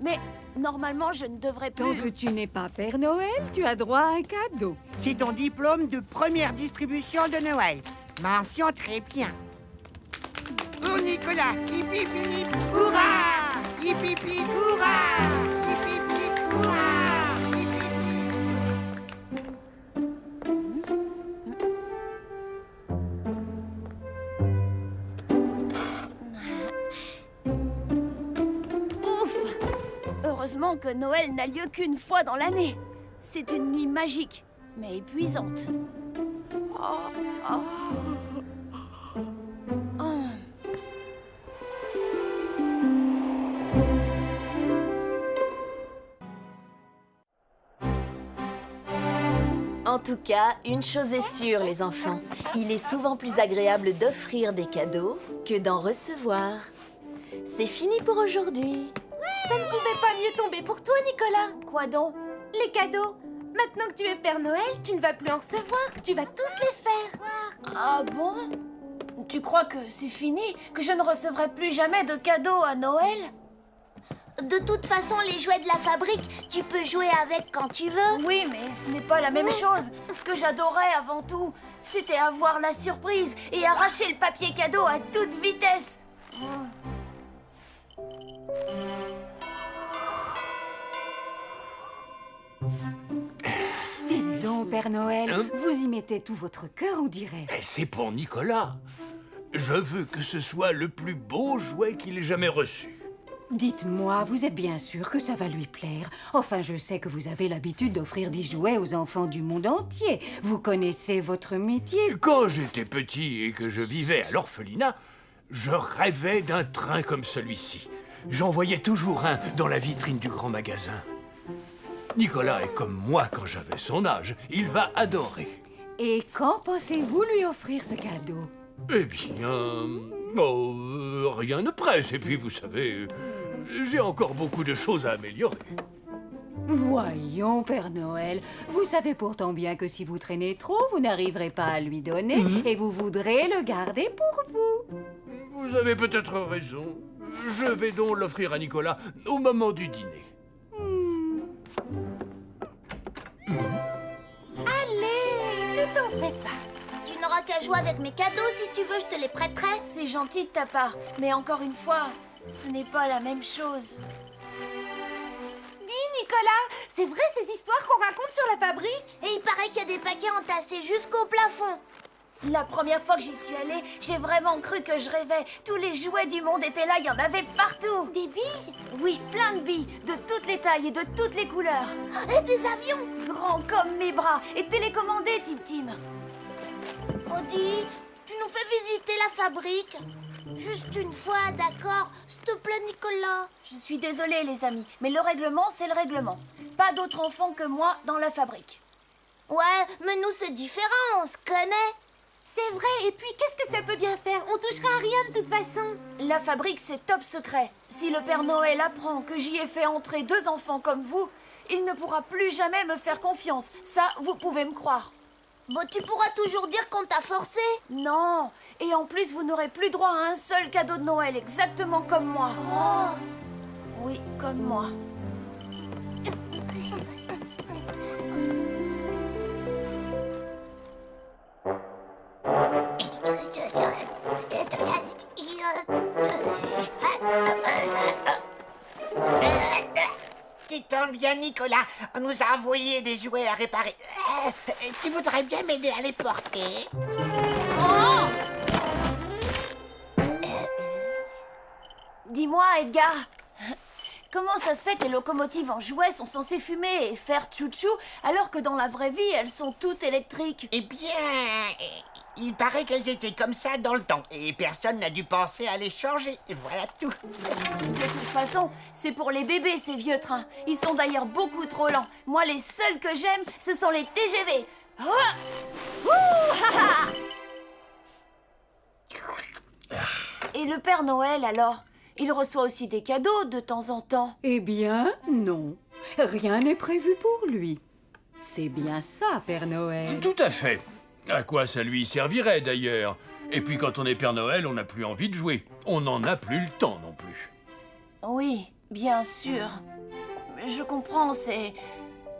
Mais normalement, je ne devrais plus... Tant que tu n'es pas Père Noël, tu as droit à un cadeau. C'est ton diplôme de première distribution de Noël. Mention très bien. Pour Nicolas, hip hip hip, hurrah! Hip hip hip, hurrah! Hip hip hip, hurrah! Hip hip Ouf! Heureusement que Noël n'a lieu qu'une fois dans l'année. C'est une nuit magique, mais épuisante. Oh. En tout cas, une chose est sûre, les enfants. Il est souvent plus agréable d'offrir des cadeaux que d'en recevoir. C'est fini pour aujourd'hui. Ça ne pouvait pas mieux tomber pour toi, Nicolas. Quoi donc? Les cadeaux. Maintenant que tu es Père Noël, tu ne vas plus en recevoir. Tu vas tous les faire. Ah bon? Tu crois que c'est fini? Que je ne recevrai plus jamais de cadeaux à Noël? De toute façon, les jouets de la fabrique, tu peux jouer avec quand tu veux. Oui, mais ce n'est pas la même chose. Ce que j'adorais avant tout, c'était avoir la surprise et arracher le papier cadeau à toute vitesse. Dites donc, Père Noël, vous y mettez tout votre cœur, on dirait. Et c'est pour Nicolas. Je veux que ce soit le plus beau jouet qu'il ait jamais reçu. Dites-moi, vous êtes bien sûr que ça va lui plaire. Enfin, je sais que vous avez l'habitude d'offrir des jouets aux enfants du monde entier. Vous connaissez votre métier. Quand j'étais petit et que je vivais à l'orphelinat, je rêvais d'un train comme celui-ci. J'en voyais toujours un dans la vitrine du grand magasin. Nicolas est comme moi quand j'avais son âge. Il va adorer. Et quand pensez-vous lui offrir ce cadeau? Eh bien... rien ne presse. Et puis, vous savez, j'ai encore beaucoup de choses à améliorer. Voyons, Père Noël, vous savez pourtant bien que si vous traînez trop, vous n'arriverez pas à lui donner et vous voudrez le garder pour vous. Vous avez peut-être raison. Je vais donc l'offrir à Nicolas au moment du dîner. Allez, ne t'en fais pas. Tu n'auras qu'à jouer avec mes cadeaux si tu veux, je te les prêterai. C'est gentil de ta part, mais encore une fois, ce n'est pas la même chose. Dis, Nicolas, c'est vrai ces histoires qu'on raconte sur la fabrique? Et il paraît qu'il y a des paquets entassés jusqu'au plafond. La première fois que j'y suis allée, j'ai vraiment cru que je rêvais. Tous les jouets du monde étaient là, il y en avait partout. Des billes? Oui, plein de billes, de toutes les tailles et de toutes les couleurs. Et des avions? Grands comme mes bras et télécommandés, Tim Tim. Odie, tu nous fais visiter la fabrique? Juste une fois, d'accord? S'il te plaît, Nicolas. Je suis désolée, les amis, mais le règlement, c'est le règlement. Pas d'autres enfants que moi dans la fabrique. Ouais, mais nous, c'est différent, on se connaît. C'est vrai, et puis qu'est-ce que ça peut bien faire? On touchera à rien de toute façon. La fabrique, c'est top secret. Si le Père Noël apprend que j'y ai fait entrer 2 enfants comme vous, il ne pourra plus jamais me faire confiance. Ça, vous pouvez me croire. Bon, tu pourras toujours dire qu'on t'a forcé. Non, et en plus, vous n'aurez plus droit à un seul cadeau de Noël, exactement comme moi. Oh. Oui, comme moi. Tu tombes bien, Nicolas. On nous a envoyé des jouets à réparer. Tu voudrais bien m'aider à les porter? Oh! Dis-moi, Edgar, comment ça se fait que les locomotives en jouets sont censées fumer et faire tchou-tchou, alors que dans la vraie vie, elles sont toutes électriques? Eh bien, il paraît qu'elles étaient comme ça dans le temps, et personne n'a dû penser à les changer. Et voilà tout. De toute façon, c'est pour les bébés, ces vieux trains. Ils sont d'ailleurs beaucoup trop lents. Moi, les seuls que j'aime, ce sont les TGV. Ah! Ouh, ha, ha! Et le Père Noël, alors? Il reçoit aussi des cadeaux de temps en temps. Eh bien, non. Rien n'est prévu pour lui. C'est bien ça, Père Noël. Tout à fait. À quoi ça lui servirait, d'ailleurs? Et puis, quand on est Père Noël, on n'a plus envie de jouer. On n'en a plus le temps non plus. Oui, bien sûr. Je comprends,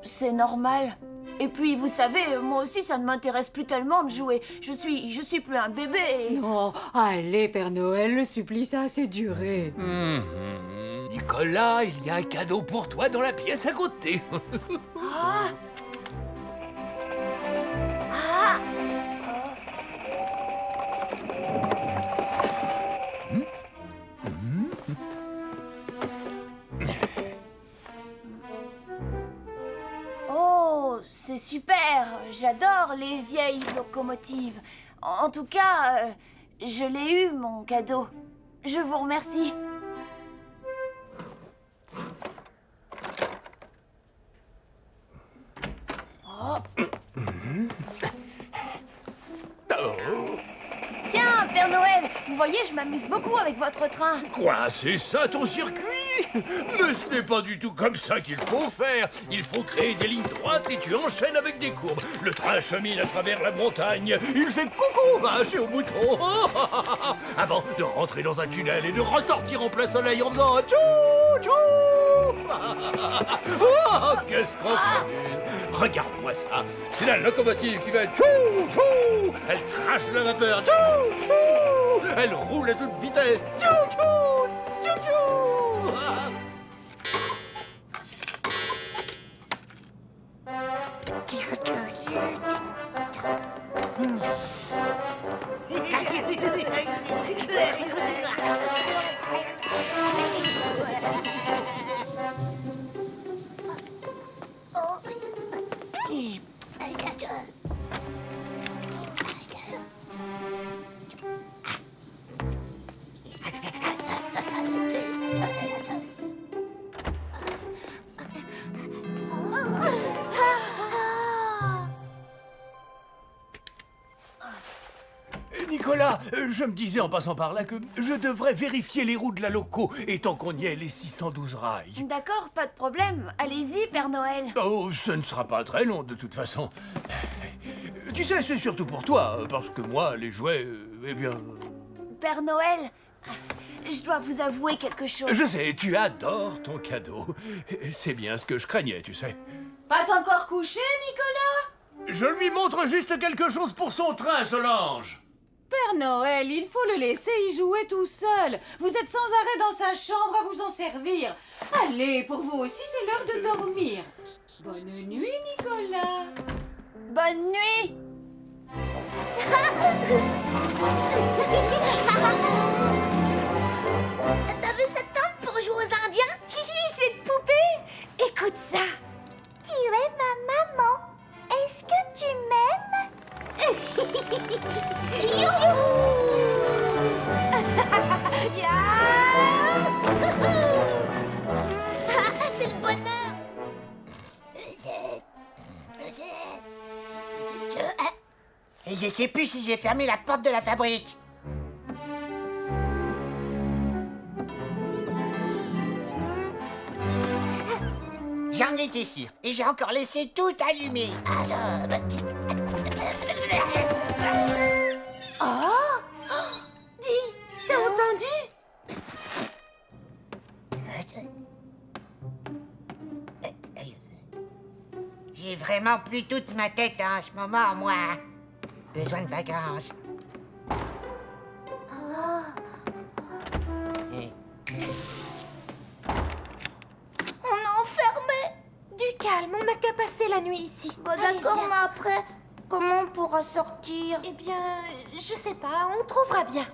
c'est normal. Et puis, vous savez, moi aussi, ça ne m'intéresse plus tellement de jouer. Je suis plus un bébé. Non, allez, Père Noël, le supplice a assez duré. Nicolas, il y a un cadeau pour toi dans la pièce à côté. Ah! Ah! Oh, c'est super! J'adore les vieilles locomotives. En tout cas, je l'ai eu, mon cadeau. Je vous remercie. Tiens, Père Noël, vous voyez, je m'amuse beaucoup avec votre train. Quoi, c'est ça ton circuit? Mais ce n'est pas du tout comme ça qu'il faut faire. Il faut créer des lignes droites et tu enchaînes avec des courbes. Le train chemine à travers la montagne. Il fait coucou, mâché au bouton. Avant de rentrer dans un tunnel et de ressortir en plein soleil en faisant tchou tchou. Oh, qu'est-ce qu'on s'amuse. Regarde-moi ça. C'est la locomotive qui va tchou tchou. Elle crache la vapeur. Tchou tchou. Elle roule à toute vitesse. Tchou tchou. Tchou tchou. Nicolas, je me disais en passant par là que je devrais vérifier les roues de la loco, et tant qu'on y est, les 612 rails. D'accord, pas de problème. Allez-y, Père Noël. Oh, ce ne sera pas très long de toute façon. Tu sais, c'est surtout pour toi, parce que moi, les jouets, eh bien... Père Noël, je dois vous avouer quelque chose. Je sais, tu adores ton cadeau. C'est bien ce que je craignais, tu sais. Pas encore couché, Nicolas? Je lui montre juste quelque chose pour son train, Solange. Père Noël, il faut le laisser y jouer tout seul. Vous êtes sans arrêt dans sa chambre à vous en servir. Allez, pour vous aussi, c'est l'heure de dormir. Bonne nuit, Nicolas. Bonne nuit. T'as vu cette tente pour jouer aux Indiens? Hihi, cette poupée! Écoute ça. Tu es ma maman. Est-ce que tu m'aimes? C'est le bonheur. Et je sais plus si j'ai fermé la porte de la fabrique. J'en étais sûr. Et j'ai encore laissé tout allumé. Oh! Dis, t'as entendu? J'ai vraiment plus toute ma tête en ce moment, moi. Besoin de vacances. On est enfermé. Du calme, on n'a qu'à passer la nuit ici. Bon, d'accord, mais après, comment on pourra sortir? Eh bien, je sais pas, on trouvera bien.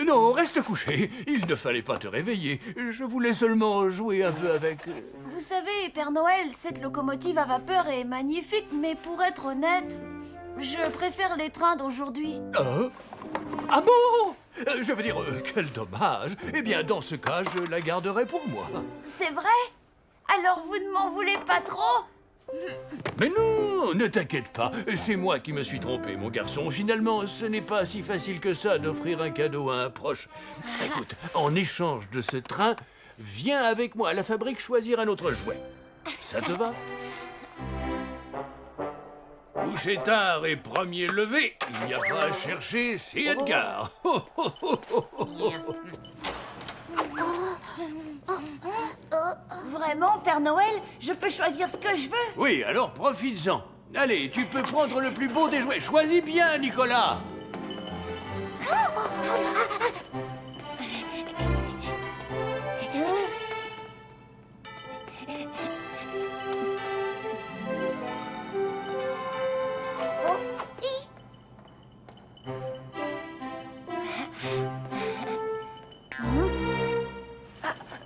Non, reste couché. Il ne fallait pas te réveiller. Je voulais seulement jouer un peu avec... Vous savez, Père Noël, cette locomotive à vapeur est magnifique, mais pour être honnête, je préfère les trains d'aujourd'hui. Ah bon? Je veux dire, quel dommage. Eh bien, dans ce cas, je la garderai pour moi. C'est vrai? Alors vous ne m'en voulez pas trop? Mais non, ne t'inquiète pas. C'est moi qui me suis trompé, mon garçon. Finalement, ce n'est pas si facile que ça d'offrir un cadeau à un proche. Écoute, en échange de ce train, viens avec moi à la fabrique choisir un autre jouet. Ça te va? Couché tard et premier levé, il n'y a pas à chercher, c'est Edgar. Vraiment, Père Noël, je peux choisir ce que je veux? Oui, alors profites-en. Allez, tu peux prendre le plus beau des jouets. Choisis bien, Nicolas.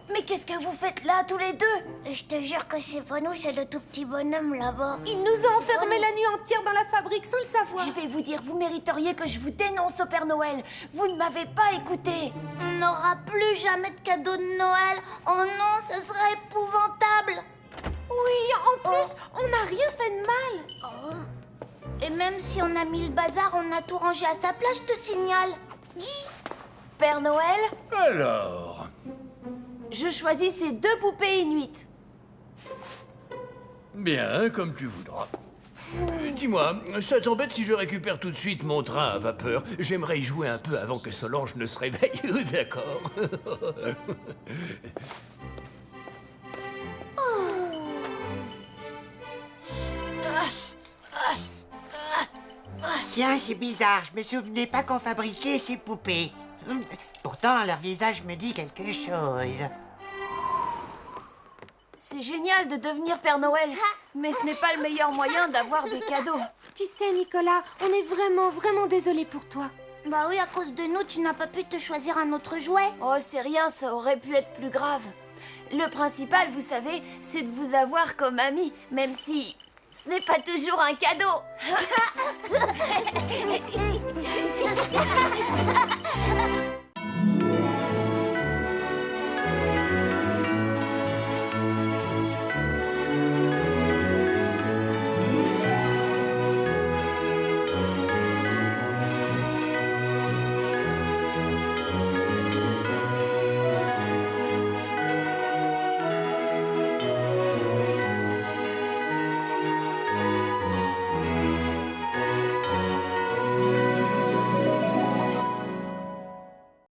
Mais qu'est-ce que vous faites là, tous les deux? Je te jure que c'est pas nous, c'est le tout petit bonhomme là-bas. Il nous a enfermés la nuit entière dans la fabrique sans le savoir. Je vais vous dire, vous mériteriez que je vous dénonce au Père Noël. Vous ne m'avez pas écouté. On n'aura plus jamais de cadeau de Noël. Oh non, ce serait épouvantable. Oui, en plus, on n'a rien fait de mal. Et même si on a mis le bazar, on a tout rangé à sa place, je te signale. Père Noël, Alors... je choisis ces 2 poupées inuites. Bien, comme tu voudras. Dis-moi, ça t'embête si je récupère tout de suite mon train à vapeur? J'aimerais y jouer un peu avant que Solange ne se réveille, d'accord? Tiens, c'est bizarre, je me souvenais pas qu'on fabriquait ces poupées. Pourtant, leur visage me dit quelque chose. C'est génial de devenir Père Noël, mais ce n'est pas le meilleur moyen d'avoir des cadeaux. Tu sais, Nicolas, on est vraiment désolé pour toi. Bah oui, à cause de nous, tu n'as pas pu te choisir un autre jouet. Oh, c'est rien, ça aurait pu être plus grave. Le principal, vous savez, c'est de vous avoir comme ami, même si ce n'est pas toujours un cadeau.